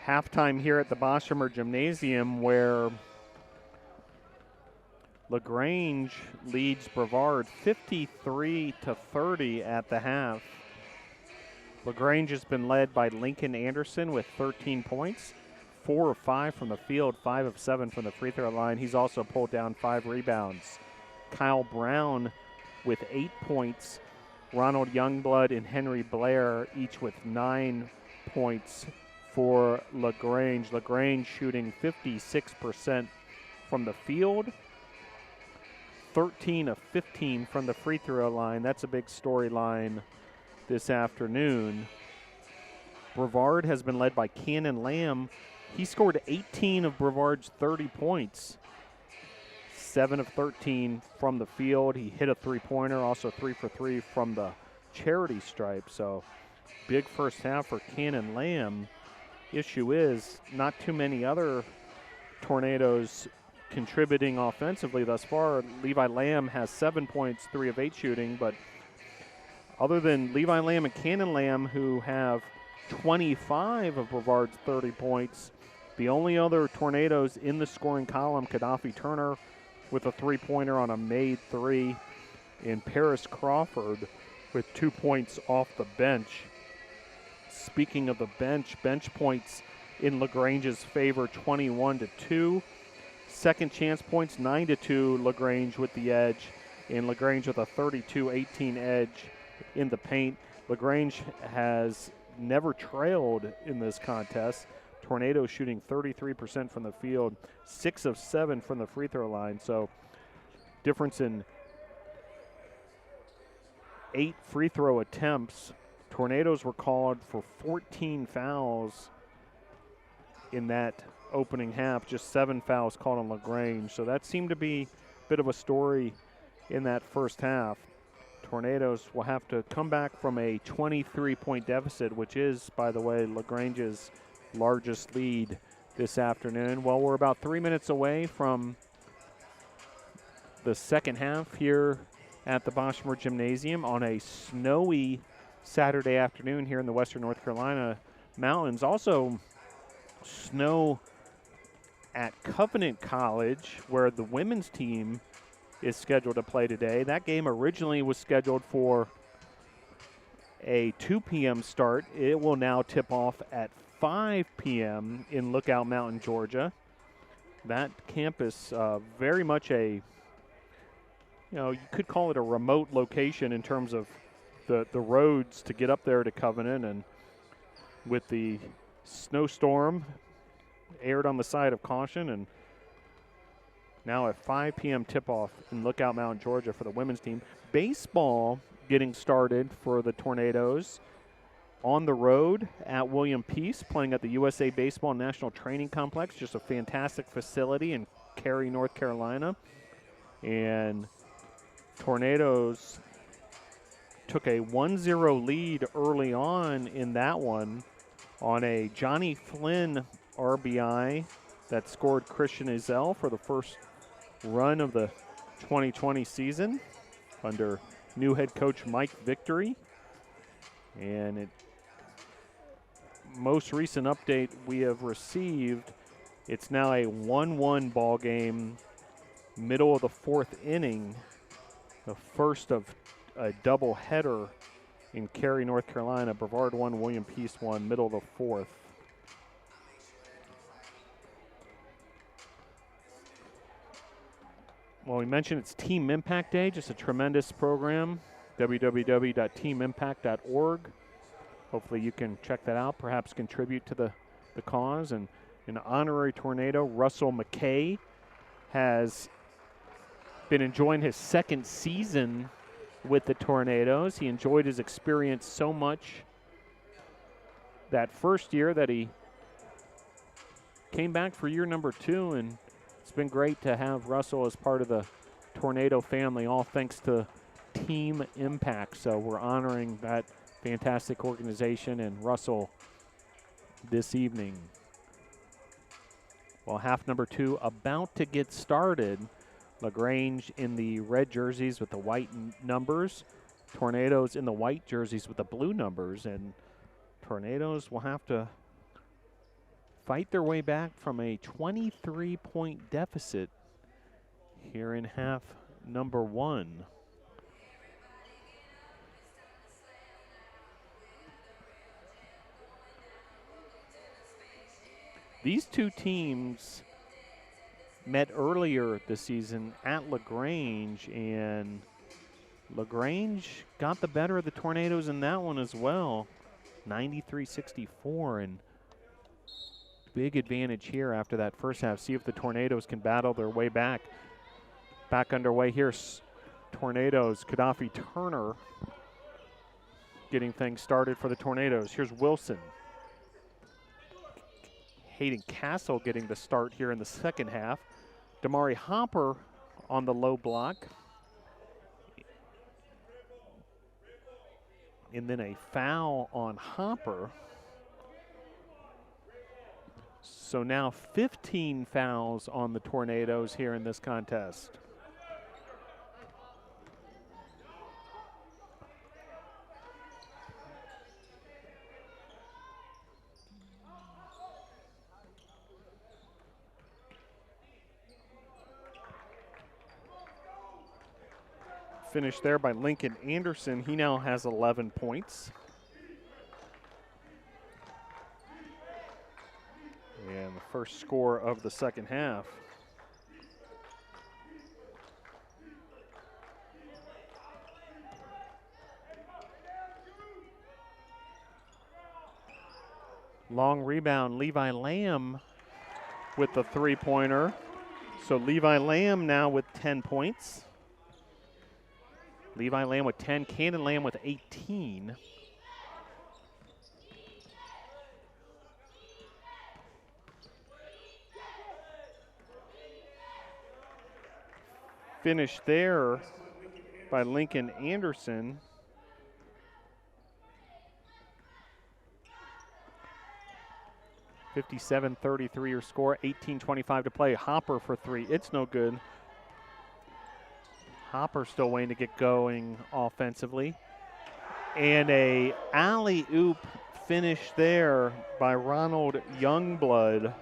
Halftime here at the Boshemer Gymnasium, where LaGrange leads Brevard 53-30 at the half. LaGrange has been led by Lincoln Anderson with 13 points, 4 of 5 from the field, 5 of 7 from the free throw line. He's also pulled down 5 rebounds. Kyle Brown with 8 points. Ronald Youngblood and Henry Blair each with 9 points for LaGrange. LaGrange shooting 56% from the field, 13 of 15 from the free throw line. That's a big storyline this afternoon. Brevard has been led by Cannon Lamb. He scored 18 of Brevard's 30 points, 7 of 13 from the field. He hit a three-pointer, also 3 for 3 from the charity stripe. So big first half for Cannon Lamb. Issue is not too many other Tornadoes contributing offensively thus far. Levi Lamb has 7 points, 3 of 8 shooting, but other than Levi Lamb and Cannon Lamb, who have 25 of Brevard's 30 points, the only other Tornadoes in the scoring column, Gaddafi Turner with a three-pointer on a made three, and Paris Crawford with 2 points off the bench. Speaking of the bench points in LaGrange's favor, 21-2. Second chance points, 9-2, LaGrange with the edge, and LaGrange with a 32-18 edge in the paint. LaGrange has never trailed in this contest. Tornadoes shooting 33% from the field, 6 of 7 from the free throw line. So difference in 8 free throw attempts. Tornadoes were called for 14 fouls in that opening half, just 7 fouls called on LaGrange. So that seemed to be a bit of a story in that first half. Tornadoes will have to come back from a 23-point deficit, which is, by the way, LaGrange's largest lead this afternoon. Well, we're about 3 minutes away from the second half here at the Boshemer Gymnasium on a snowy Saturday afternoon here in the western North Carolina mountains. Also snow at Covenant College, where the women's team is scheduled to play today. That game originally was scheduled for a 2 p.m. start. It will now tip off at 5 p.m. in Lookout Mountain, Georgia. That campus very much a, you could call it a remote location in terms of the roads to get up there to Covenant, and with the snowstorm aired on the side of caution, and now at 5 p.m. tip-off in Lookout Mountain, Georgia for the women's team. Baseball getting started for the Tornadoes on the road at William Peace, playing at the USA Baseball National Training Complex, just a fantastic facility in Cary, North Carolina. And Tornadoes took a 1-0 lead early on in that one on a Johnny Flynn RBI that scored Christian Ezell for the first run of the 2020 season under new head coach Mike Victory. And most recent update we have received, it's now a 1-1 ball game, middle of the fourth inning, the first of a double header in Cary, North Carolina. Brevard 1, William Peace 1, middle of the fourth. Well, we mentioned it's Team Impact Day, just a tremendous program, www.teamimpact.org. Hopefully you can check that out, perhaps contribute to the cause. And an honorary Tornado, Russell McKay, has been enjoying his second season with the Tornadoes. He enjoyed his experience so much that first year that he came back for year number 2, and it's been great to have Russell as part of the Tornado family, all thanks to Team Impact. So we're honoring that fantastic organization and Russell this evening. Well, half number 2 about to get started. LaGrange in the red jerseys with the white numbers. Tornadoes in the white jerseys with the blue numbers. And Tornadoes will have to fight their way back from a 23-point deficit here in half number 1. These two teams met earlier this season at LaGrange, and LaGrange got the better of the Tornadoes in that one as well, 93-64, and big advantage here after that first half. See if the Tornadoes can battle their way back. Back underway here, Tornadoes, Gaddafi Turner getting things started for the Tornadoes. Here's Wilson. Hayden Castle getting the start here in the second half. Damari Hopper on the low block. And then a foul on Hopper. So now 15 fouls on the Tornadoes here in this contest. Finished there by Lincoln Anderson. He now has 11 points. And the first score of the second half. Long rebound, Levi Lamb with the three-pointer. So Levi Lamb now with 10 points. Levi Lamb with 10, Cannon Lamb with 18. Finished there by Lincoln Anderson. (57-33) your score, 18:25 to play. Hopper for three, it's no good. Hopper still waiting to get going offensively. And a alley-oop finish there by Ronald Youngblood.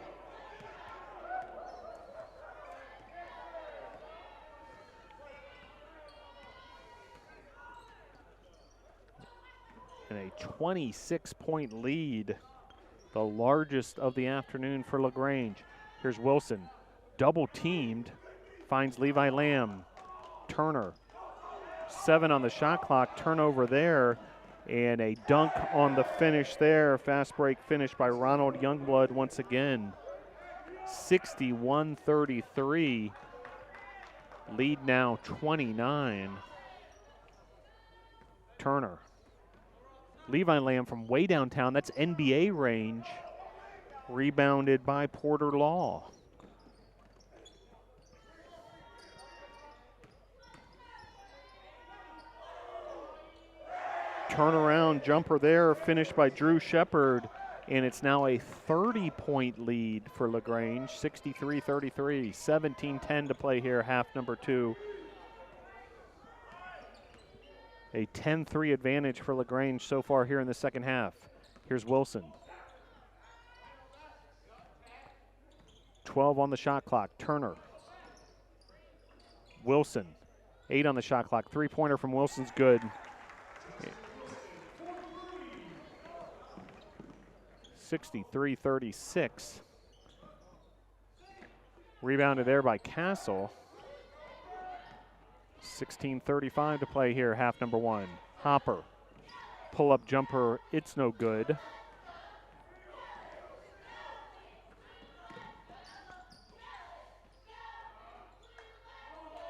And a 26-point lead, the largest of the afternoon for LaGrange. Here's Wilson, double teamed, finds Levi Lamb. Turner, 7 on the shot clock, turnover there, and a dunk on the finish there. Fast break finish by Ronald Youngblood once again. 61-33, lead now 29. Turner. Levi Lamb from way downtown, that's NBA range, rebounded by Porter Law. Turnaround jumper there, finished by Drew Shepard, and it's now a 30-point lead for LaGrange, 63-33, 17-10 to play here, half number 2. A 10-3 advantage for LaGrange so far here in the second half. Here's Wilson. 12 on the shot clock, Turner. Wilson, 8 on the shot clock, three-pointer from Wilson's good. 63-36. Rebounded there by Castle. 16:35 to play here, half number 1. Hopper, pull-up jumper, it's no good.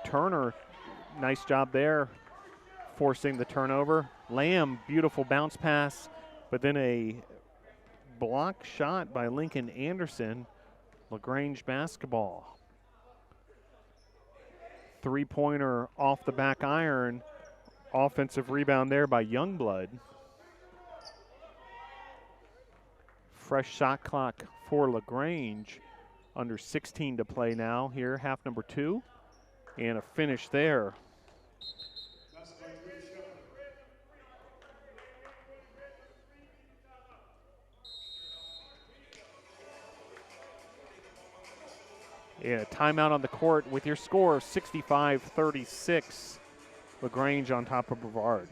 Turner, nice job there, forcing the turnover. Lamb, beautiful bounce pass, but then a block shot by Lincoln Anderson. LaGrange basketball. Three-pointer off the back iron. Offensive rebound there by Youngblood. Fresh shot clock for LaGrange. Under 16 to play now here, half number 2. And a finish there. And a timeout on the court with your score of 65-36. LaGrange on top of Brevard.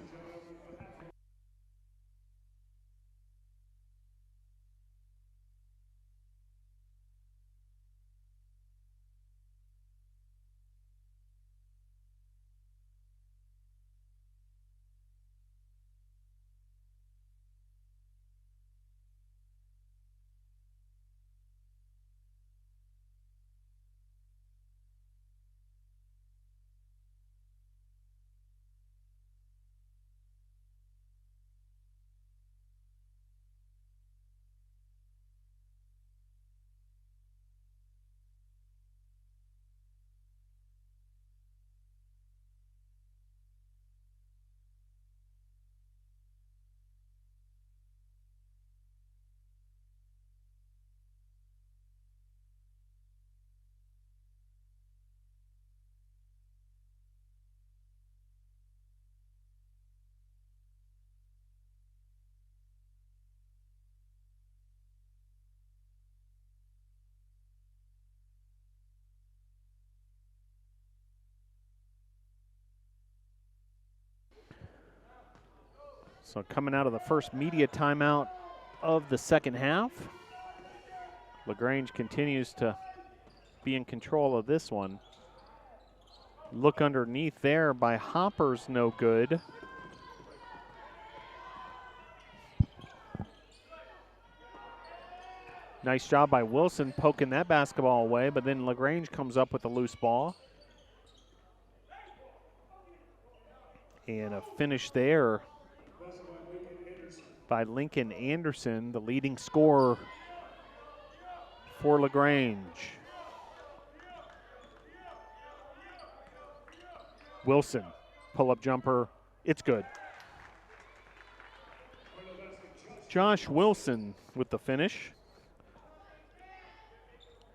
So coming out of the first media timeout of the second half, LaGrange continues to be in control of this one. Look underneath there by Hopper's no good. Nice job by Wilson poking that basketball away, but then LaGrange comes up with a loose ball. And a finish there by Lincoln Anderson, the leading scorer for LaGrange. Wilson, pull-up jumper, it's good. Josh Wilson with the finish.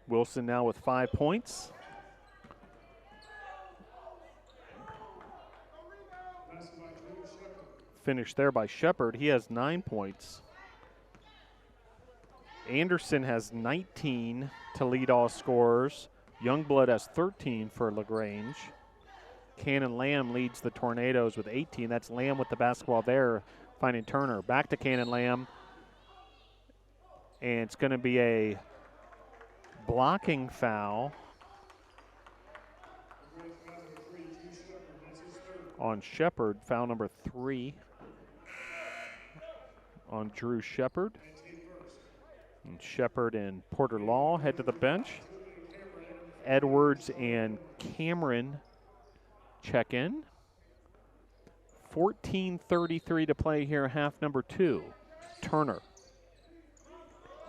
Wilson now with 5 points. Finish there by Shepard. He has 9 points. Anderson has 19 to lead all scorers. Youngblood has 13 for LaGrange. Cannon Lamb leads the Tornadoes with 18. That's Lamb with the basketball there, finding Turner. Back to Cannon Lamb. And it's going to be a blocking foul on Shepard, foul number 3 on Drew Shepard. And Shepard and Porter Law head to the bench. Edwards and Cameron check in. 14:33 to play here, half number 2. Turner.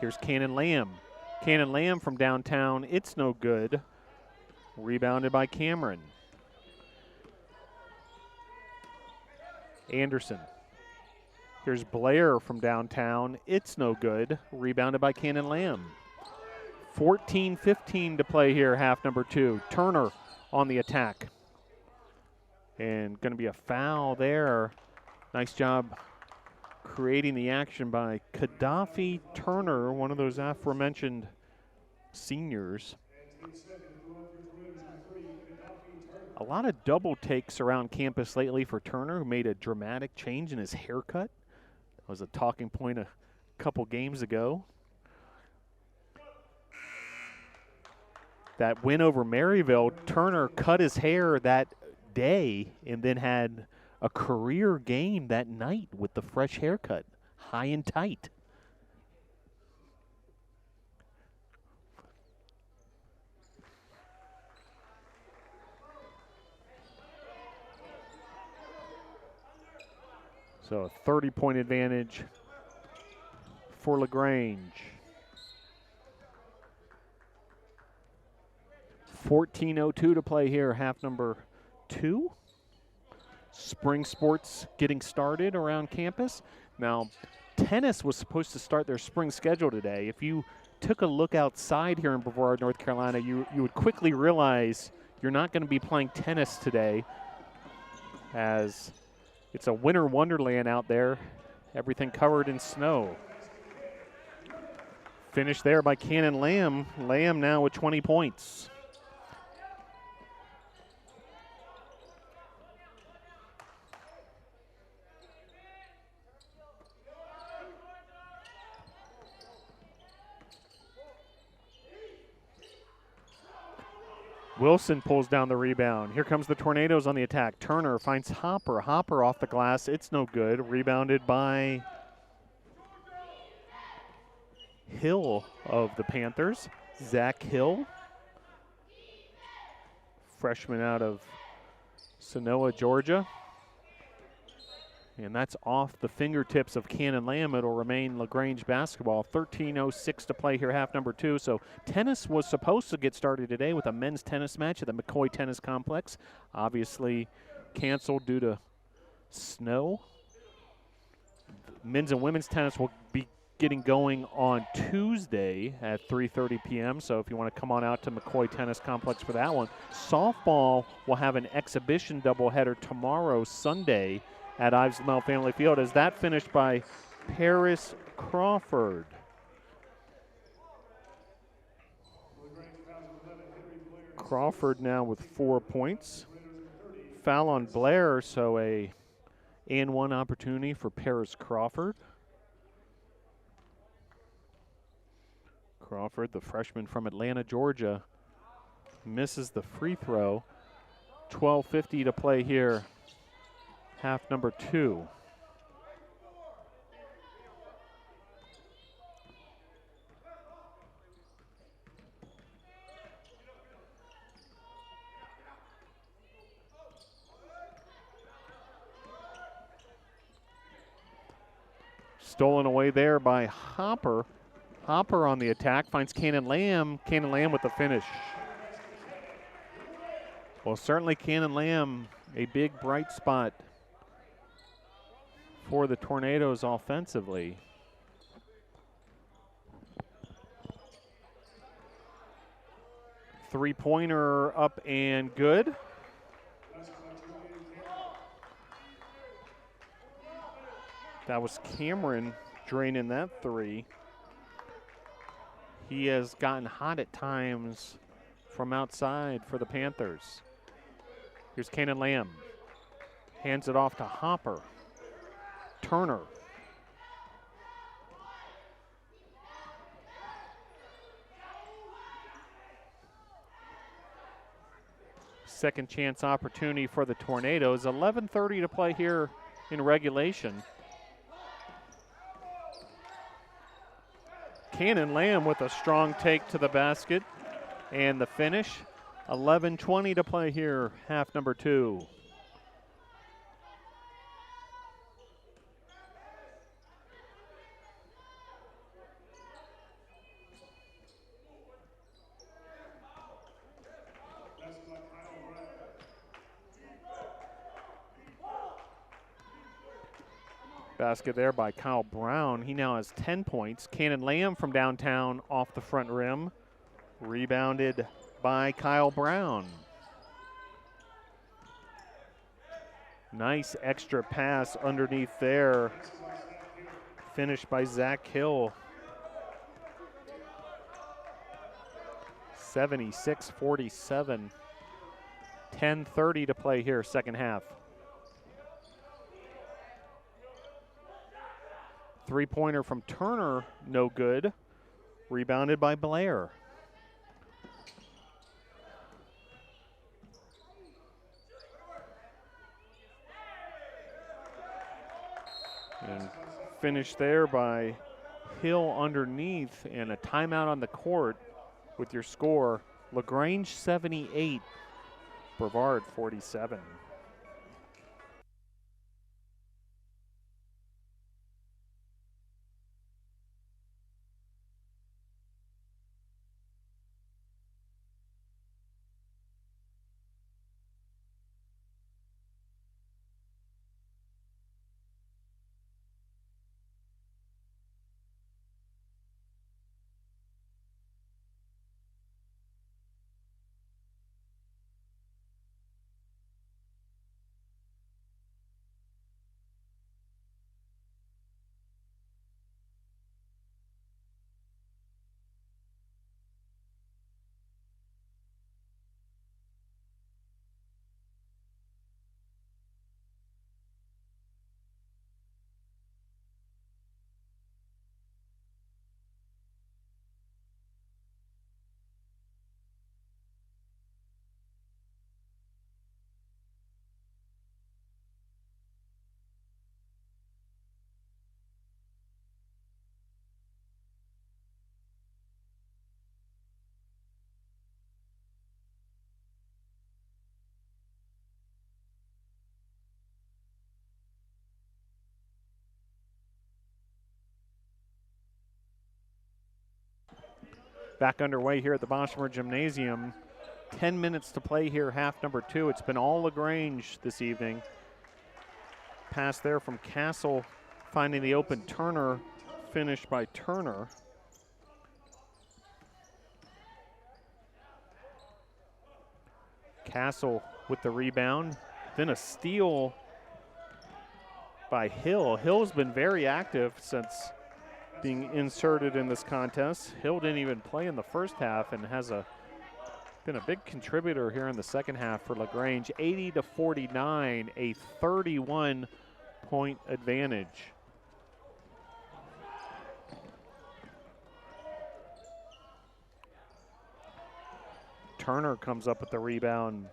Here's Cannon Lamb. Cannon Lamb from downtown, it's no good. Rebounded by Cameron. Anderson. Here's Blair from downtown, it's no good. Rebounded by Cannon Lamb. 14:15 to play here, half number 2. Turner on the attack. And going to be a foul there. Nice job creating the action by Gaddafi Turner, one of those aforementioned seniors. A lot of double takes around campus lately for Turner, who made a dramatic change in his haircut. That was a talking point a couple games ago. That win over Maryville, Turner cut his hair that day and then had a career game that night with the fresh haircut, high and tight. So a 30-point advantage for LaGrange. 14:02 to play here, half number 2. Spring sports getting started around campus. Now, tennis was supposed to start their spring schedule today. If you took a look outside here in Brevard, North Carolina, you would quickly realize you're not going to be playing tennis today, as it's a winter wonderland out there, everything covered in snow. Finished there by Cannon Lamb. Lamb now with 20 points. Wilson pulls down the rebound. Here comes the Tornadoes on the attack. Turner finds Hopper. Hopper off the glass. It's no good. Rebounded by Hill of the Panthers. Zach Hill, freshman out of Sonoa, Georgia. And that's off the fingertips of Cannon Lamb. It'll remain LaGrange basketball. 13:06 to play here, half number 2. So tennis was supposed to get started today with a men's tennis match at the McCoy Tennis Complex. Obviously canceled due to snow. Men's and women's tennis will be getting going on Tuesday at 3:30 p.m. So if you want to come on out to McCoy Tennis Complex for that one. Softball will have an exhibition doubleheader tomorrow, Sunday, at Ives Lamel Family Field, as that finished by Paris Crawford. Crawford now with 4 points. Foul on Blair, so a and-one opportunity for Paris Crawford. Crawford, the freshman from Atlanta, Georgia, misses the free throw. 12:50 to play here, half number 2. Stolen away there by Hopper. Hopper on the attack, finds Cannon Lamb. Cannon Lamb with the finish. Well, certainly Cannon Lamb, a big bright spot for the Tornadoes offensively. Three-pointer up and good. That was Cameron draining that three. He has gotten hot at times from outside for the Panthers. Here's Cannon Lamb. Hands it off to Hopper. Turner. Second chance opportunity for the Tornadoes. 11:30 to play here in regulation. Cannon Lamb with a strong take to the basket and the finish. 11:20 to play here, half number 2. Basket there by Kyle Brown. He now has 10 points. Cannon Lamb from downtown off the front rim. Rebounded by Kyle Brown. Nice extra pass underneath there. Finished by Zach Hill. 76-47. 10:30 to play here, second half. Three-pointer from Turner, no good. Rebounded by Blair. And finished there by Hill underneath, and a timeout on the court with your score. LaGrange 78, Brevard 47. back underway here at the Bosmer Gymnasium. 10 minutes to play here, half number 2. It's been all LaGrange this evening. Pass there from Castle, finding the open Turner, finished by Turner. Castle with the rebound, then a steal by Hill. Hill's been very active since being inserted in this contest. Hill didn't even play in the first half and has been a big contributor here in the second half for LaGrange. 80-49, a 31-point advantage. Turner comes up with the rebound.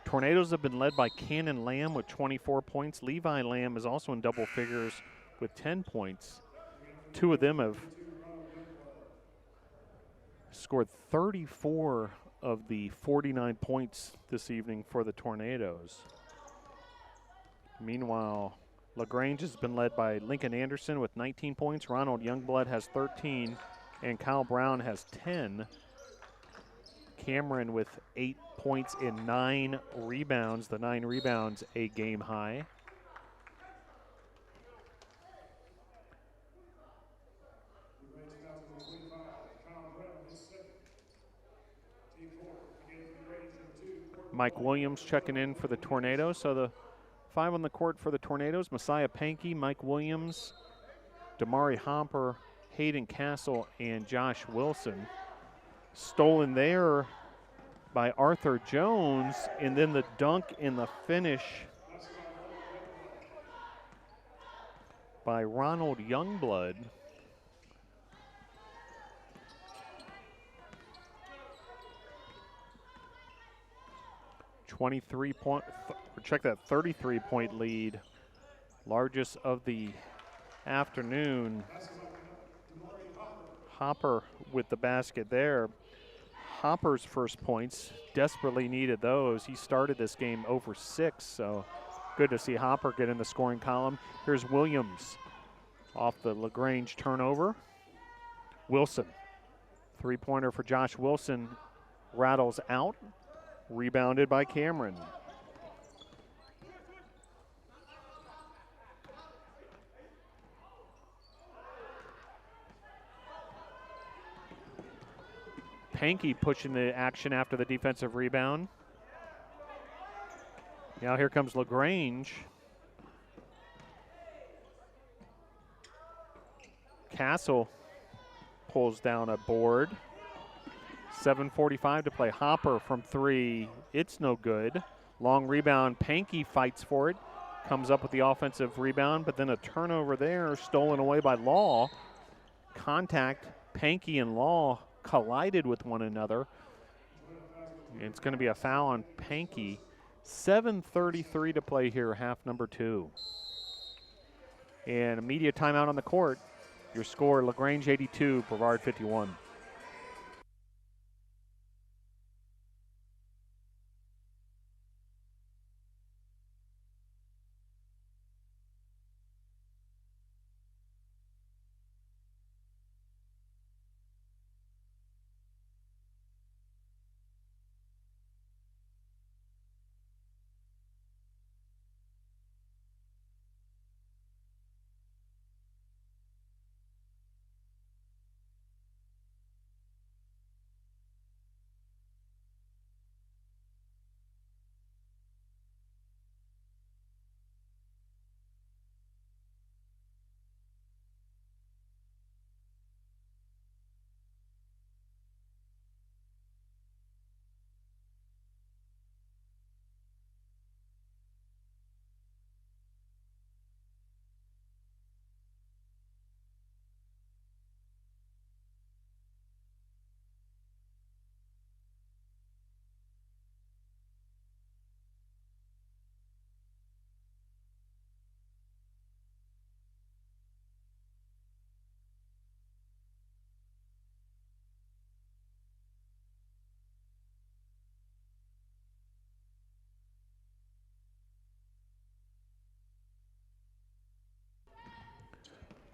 Tornadoes have been led by Cannon Lamb with 24 points. Levi Lamb is also in double figures with 10 points. Two of them have scored 34 of the 49 points this evening for the Tornadoes. Meanwhile, LaGrange has been led by Lincoln Anderson with 19 points. Ronald Youngblood has 13, and Kyle Brown has 10. Cameron with 8 points and 9 rebounds. The 9 rebounds a game high. Mike Williams checking in for the Tornadoes. So the 5 on the court for the Tornadoes: Messiah Pankey, Mike Williams, Damari Hopper, Hayden Castle, and Josh Wilson. Stolen there by Arthur Jones, and then the dunk in the finish by Ronald Youngblood. Check that 33-point lead, largest of the afternoon. Hopper with the basket there. Hopper's first points, desperately needed those. He started this game over 6, so good to see Hopper get in the scoring column. Here's Williams off the LaGrange turnover. Wilson, three-pointer for Josh Wilson, rattles out, rebounded by Cameron. Pankey pushing the action after the defensive rebound. Now here comes LaGrange. Castle pulls down a board. 7:45 to play. Hopper from 3. It's no good. Long rebound. Pankey fights for it. Comes up with the offensive rebound, but then a turnover there, stolen away by Law. Contact. Pankey and Law collided with one another. It's going to be a foul on Pankey. 7:33 to play here, half number 2. And immediate timeout on the court. Your score: LaGrange 82, Brevard 51.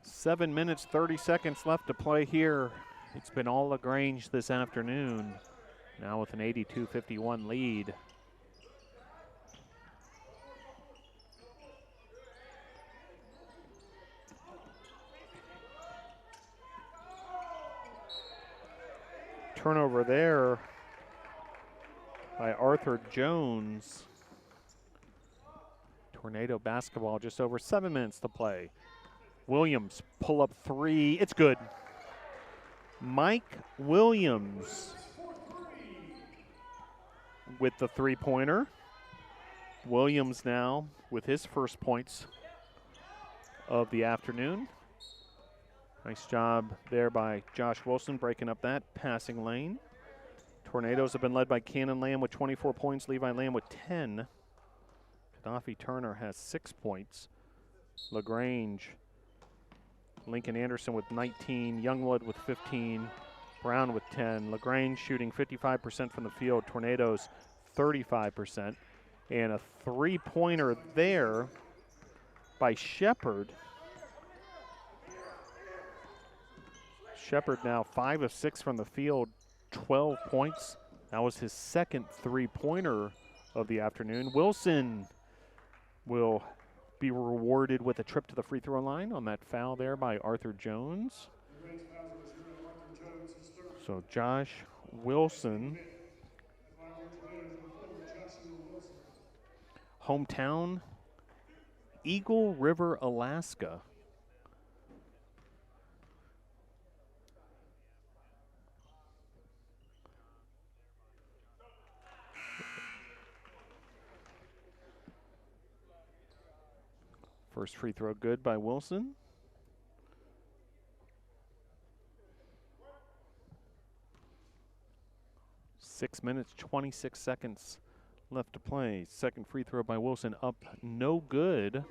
Seven minutes, 30 seconds left to play here It's been all LaGrange this afternoon, now with an 82-51 lead. Turnover there by Arthur Jones. Tornado basketball, just over 7 minutes to play. Williams, pull-up three. It's good. Mike Williams with the three-pointer. Williams now with his first points of the afternoon. Nice job there by Josh Wilson breaking up that passing lane. Tornadoes have been led by Cannon Lamb with 24 points, Levi Lamb with 10. Gaddafi Turner has 6 points. LaGrange, Lincoln Anderson with 19, Youngwood with 15, Brown with 10. LaGrange shooting 55% from the field, Tornadoes 35%. And a three-pointer there by Shepard. Shepard now 5 of 6 from the field, 12 points. That was his second three-pointer of the afternoon. Wilson will be rewarded with a trip to the free throw line on that foul there by Arthur Jones. So Josh Wilson, hometown, Eagle River, Alaska. First free throw good by Wilson. Six minutes, 26 seconds left to play. Second free throw by Wilson up, no good.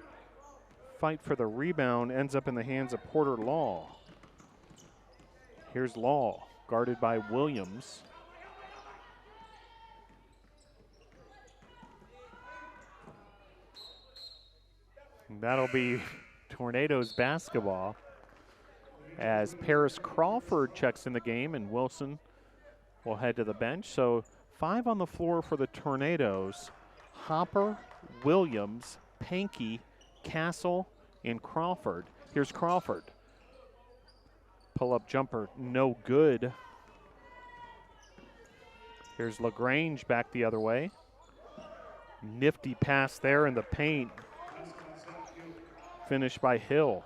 Fight for the rebound ends up in the hands of Porter Law. Here's Law, guarded by Williams. And that'll be Tornadoes basketball as Paris Crawford checks in the game and Wilson will head to the bench. So 5 on the floor for the Tornadoes. Hopper, Williams, Pankey, Castle, and Crawford. Here's Crawford. Pull-up jumper, no good. Here's LaGrange back the other way. Nifty pass there in the paint. Finished by Hill.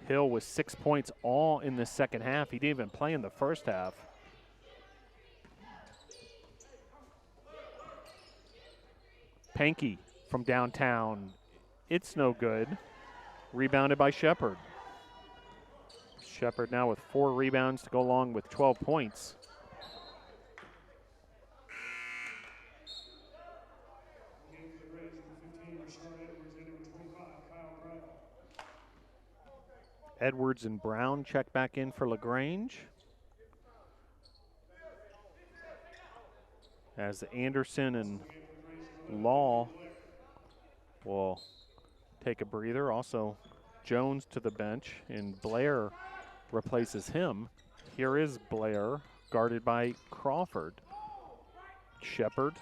Hill with 6 points all in the second half. He didn't even play in the first half. Pankey from downtown. It's no good. Rebounded by Shepard. Shepard now with 4 rebounds to go along with 12 points. Edwards and Brown check back in for LaGrange. As Anderson and Law will take a breather. Also, Jones to the bench, and Blair replaces him. Here is Blair, guarded by Crawford. Shepard.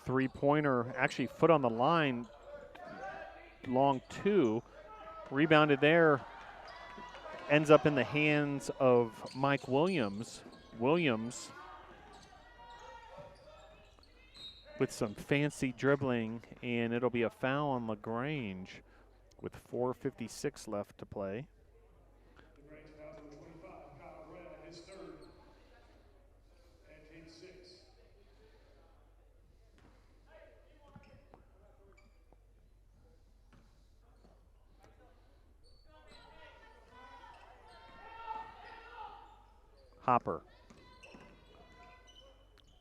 Three-pointer, actually foot on the line, long 2. Rebounded there, ends up in the hands of Mike Williams. Williams with some fancy dribbling, and it'll be a foul on LaGrange with 4:56 left to play. Hopper.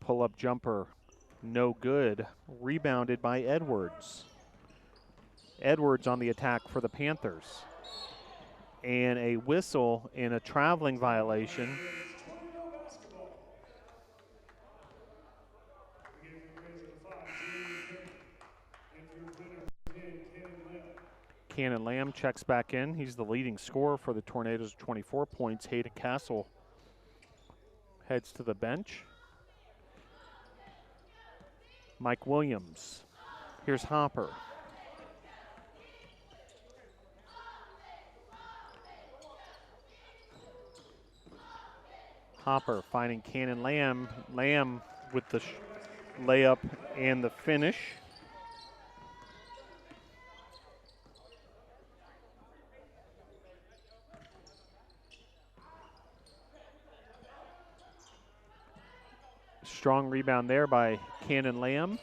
Pull-up jumper, no good. Rebounded by Edwards. Edwards on the attack for the Panthers. And a whistle and a traveling violation. Cannon Lamb checks back in. He's the leading scorer for the Tornadoes, 24 points. Hayden Castle heads to the bench. Mike Williams. Here's Hopper. Hopper finding Cannon Lamb. Lamb with the layup and the finish. Strong rebound there by Cannon Lamb.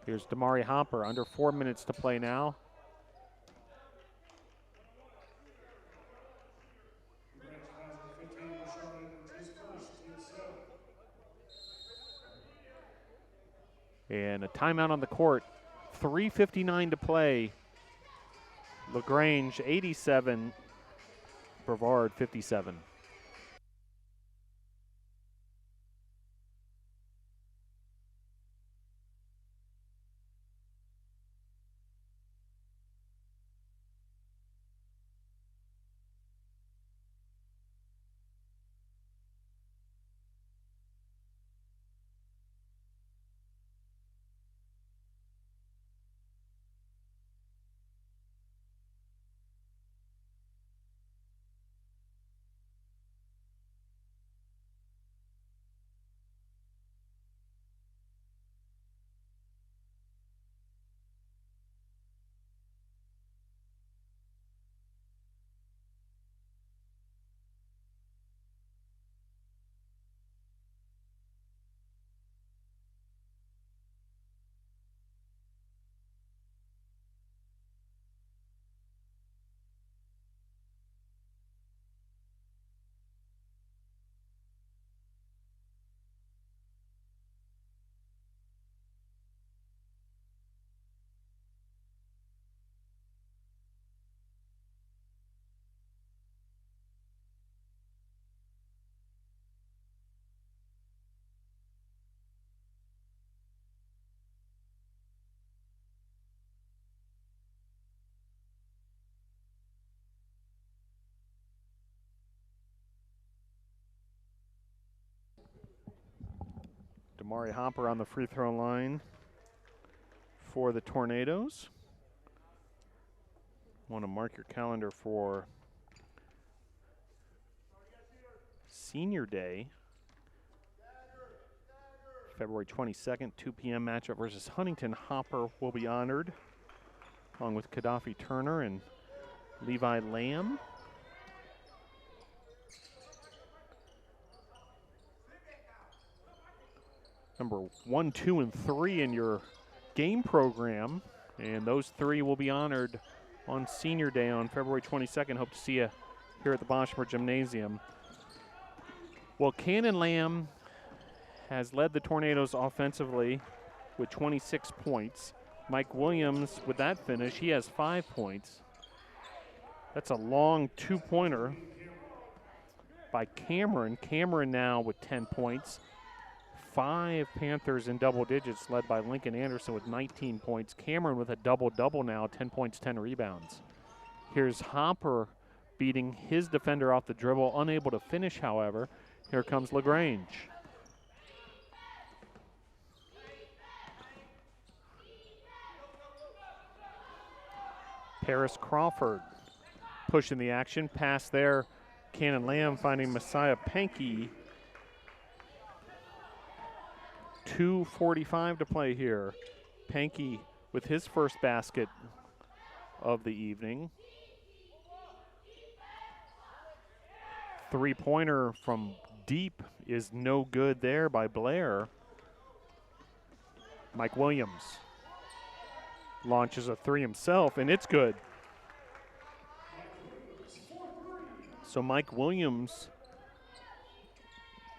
Here's Damari Hopper, under 4 minutes to play now. And a timeout on the court. 3:59 to play. LaGrange 87, Brevard 57. Damari Hopper on the free throw line for the Tornadoes. Want to mark your calendar for Senior Day. February 22nd, 2 p.m. matchup versus Huntington. Hopper will be honored, along with Gaddafi Turner and Levi Lamb. Number 1, 2, and 3 in your game program. And those 3 will be honored on Senior Day on February 22nd. Hope to see you here at the Boschmer Gymnasium. Well, Cannon Lamb has led the Tornadoes offensively with 26 points. Mike Williams, with that finish, he has 5 points. That's a long two-pointer by Cameron. Cameron now with 10 points. 5 Panthers in double digits, led by Lincoln Anderson with 19 points. Cameron with a double-double now, 10 points, 10 rebounds. Here's Hopper beating his defender off the dribble, unable to finish, however. Here comes LaGrange. Paris Crawford pushing the action. Pass there. Cannon Lamb finding Messiah Pankey. 2:45 to play here. Pankey with his first basket of the evening. Three-pointer from deep is no good there by Blair. Mike Williams launches a three himself, and it's good. So Mike Williams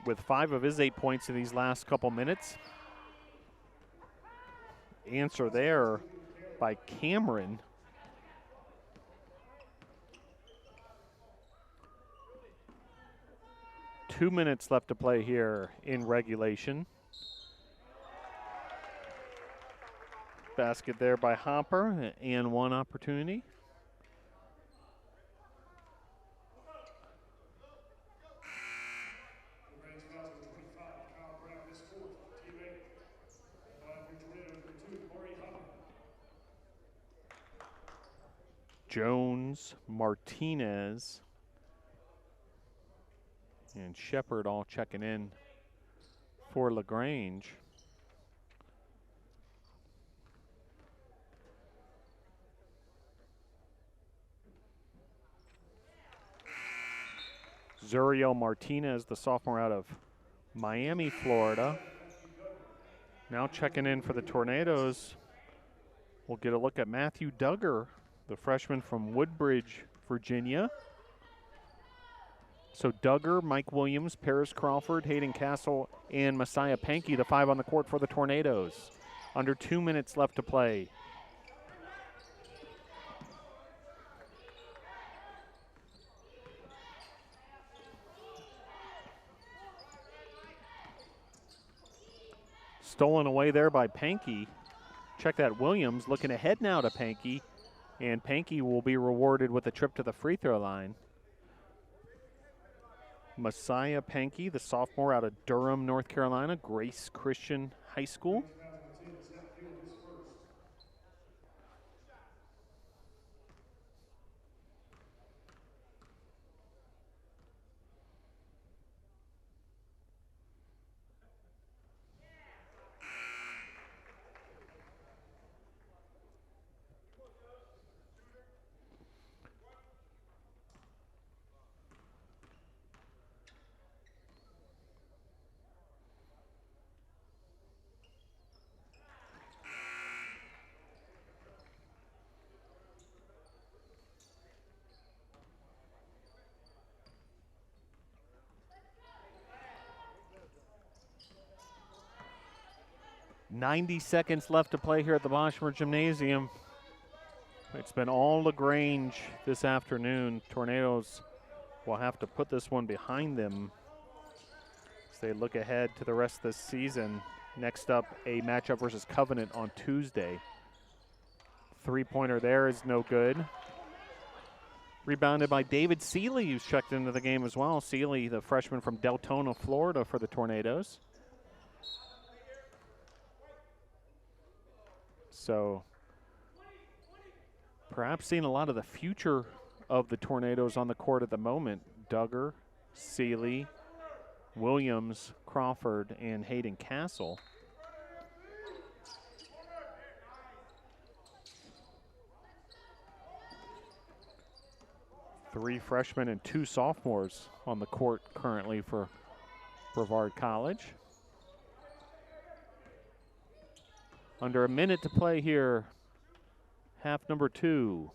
with 5 of his 8 points in these last couple minutes. Answer there by Cameron. Two minutes left to play here in regulation. Basket there by Hopper, and one opportunity. Jones, Martinez, and Shepard all checking in for LaGrange. Zuriel Martinez, the sophomore out of Miami, Florida. Now checking in for the Tornadoes. We'll get a look at Matthew Duggar, the freshman from Woodbridge, Virginia. So Duggar, Mike Williams, Paris Crawford, Hayden Castle, and Messiah Pankey, the 5 on the court for the Tornadoes. Under 2 minutes left to play. Stolen away there by Pankey. Check that, Williams looking ahead now to Pankey, and Pankey will be rewarded with a trip to the free throw line. Messiah Pankey, the sophomore out of Durham, North Carolina, Grace Christian High School. .90 seconds left to play here at the Boschmer Gymnasium. It's been all LaGrange this afternoon. Tornadoes will have to put this one behind them as they look ahead to the rest of the season. Next up, a matchup versus Covenant on Tuesday. Three-pointer there is no good. Rebounded by David Seeley, who's checked into the game as well. Seeley, the freshman from Deltona, Florida, for the Tornadoes. So perhaps seeing a lot of the future of the Tornadoes on the court at the moment. Duggar, Seeley, Williams, Crawford, and Hayden Castle. Three freshmen and 2 sophomores on the court currently for Brevard College. Under a minute to play here, half number 2.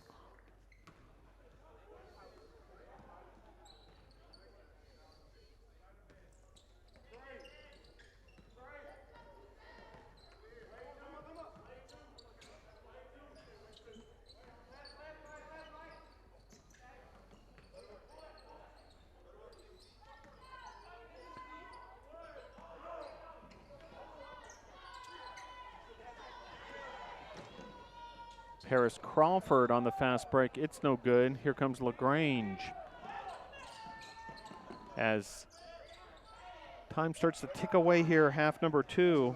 Paris Crawford on the fast break. It's no good. Here comes LaGrange. As time starts to tick away here, half number 2.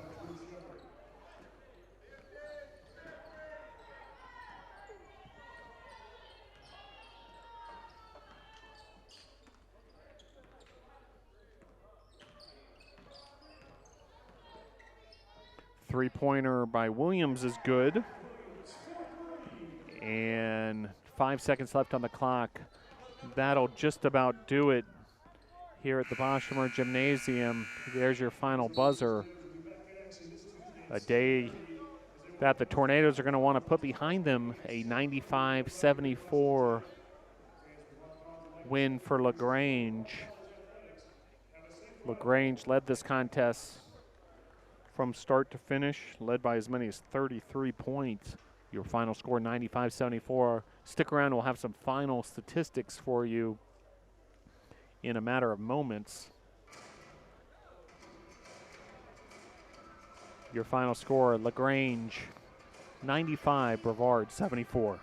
Three-pointer by Williams is good. And 5 seconds left on the clock. That'll just about do it here at the Boschmer Gymnasium. There's your final buzzer. A day that the Tornadoes are going to want to put behind them, a 95-74 win for LaGrange. LaGrange led this contest from start to finish, led by as many as 33 points. Your final score, 95-74. Stick around, we'll have some final statistics for you in a matter of moments. Your final score, LaGrange 95, Brevard 74.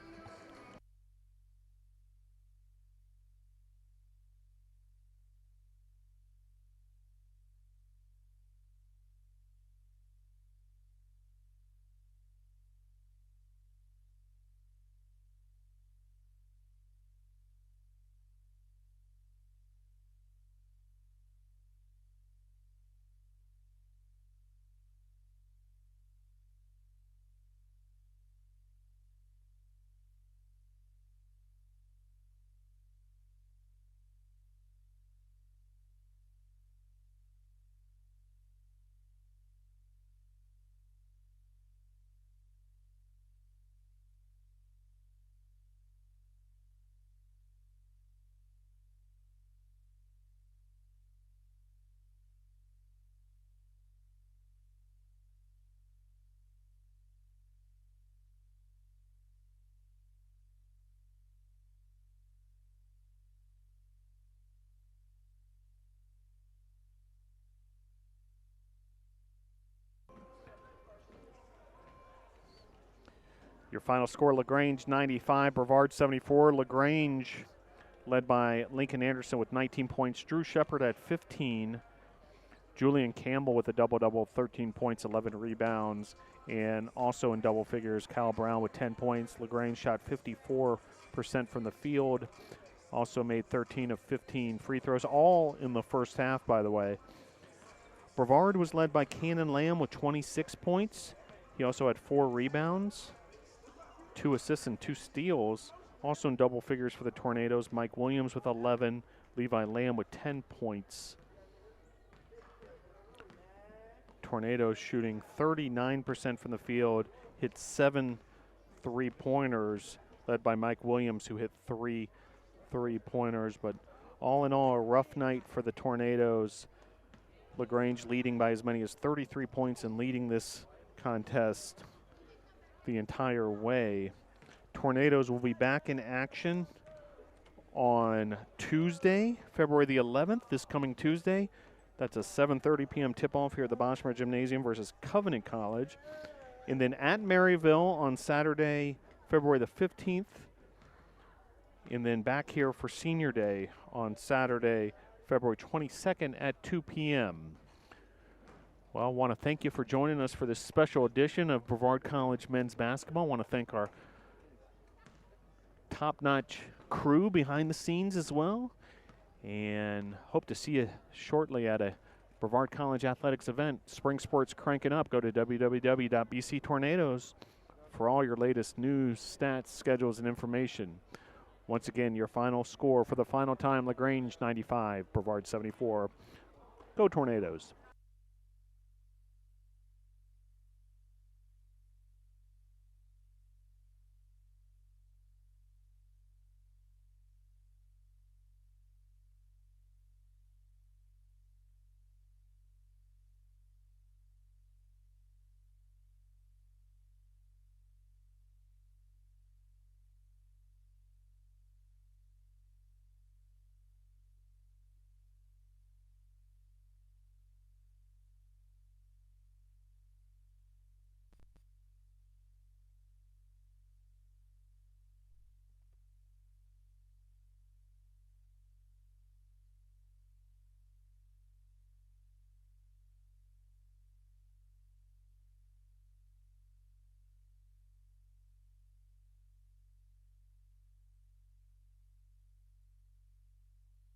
Your final score, LaGrange 95, Brevard 74. LaGrange led by Lincoln Anderson with 19 points. Drew Shepard at 15. Julian Campbell with a double-double, 13 points, 11 rebounds. And also in double figures, Kyle Brown with 10 points. LaGrange shot 54% from the field. Also made 13 of 15 free throws, all in the first half, by the way. Brevard was led by Cannon Lamb with 26 points. He also had 4 rebounds, 2 assists, and 2 steals. Also in double figures for the Tornadoes, Mike Williams with 11, Levi Lamb with 10 points. Tornadoes shooting 39% from the field, hit 7 3-pointers, led by Mike Williams, who hit 3 3-pointers. But all in all, a rough night for the Tornadoes. LaGrange leading by as many as 33 points and leading this contest the entire way. Tornadoes will be back in action on Tuesday, February the 11th, this coming Tuesday. That's a 7:30 p.m. tip-off here at the Boschmer Gymnasium versus Covenant College. And then at Maryville on Saturday, February the 15th. And then back here for Senior Day on Saturday, February 22nd at 2 p.m. Well, I want to thank you for joining us for this special edition of Brevard College men's basketball. I want to thank our top-notch crew behind the scenes as well. And hope to see you shortly at a Brevard College athletics event. Spring sports cranking up. Go to www.bctornadoes for all your latest news, stats, schedules, and information. Once again, your final score for the final time, LaGrange 95, Brevard 74. Go Tornadoes.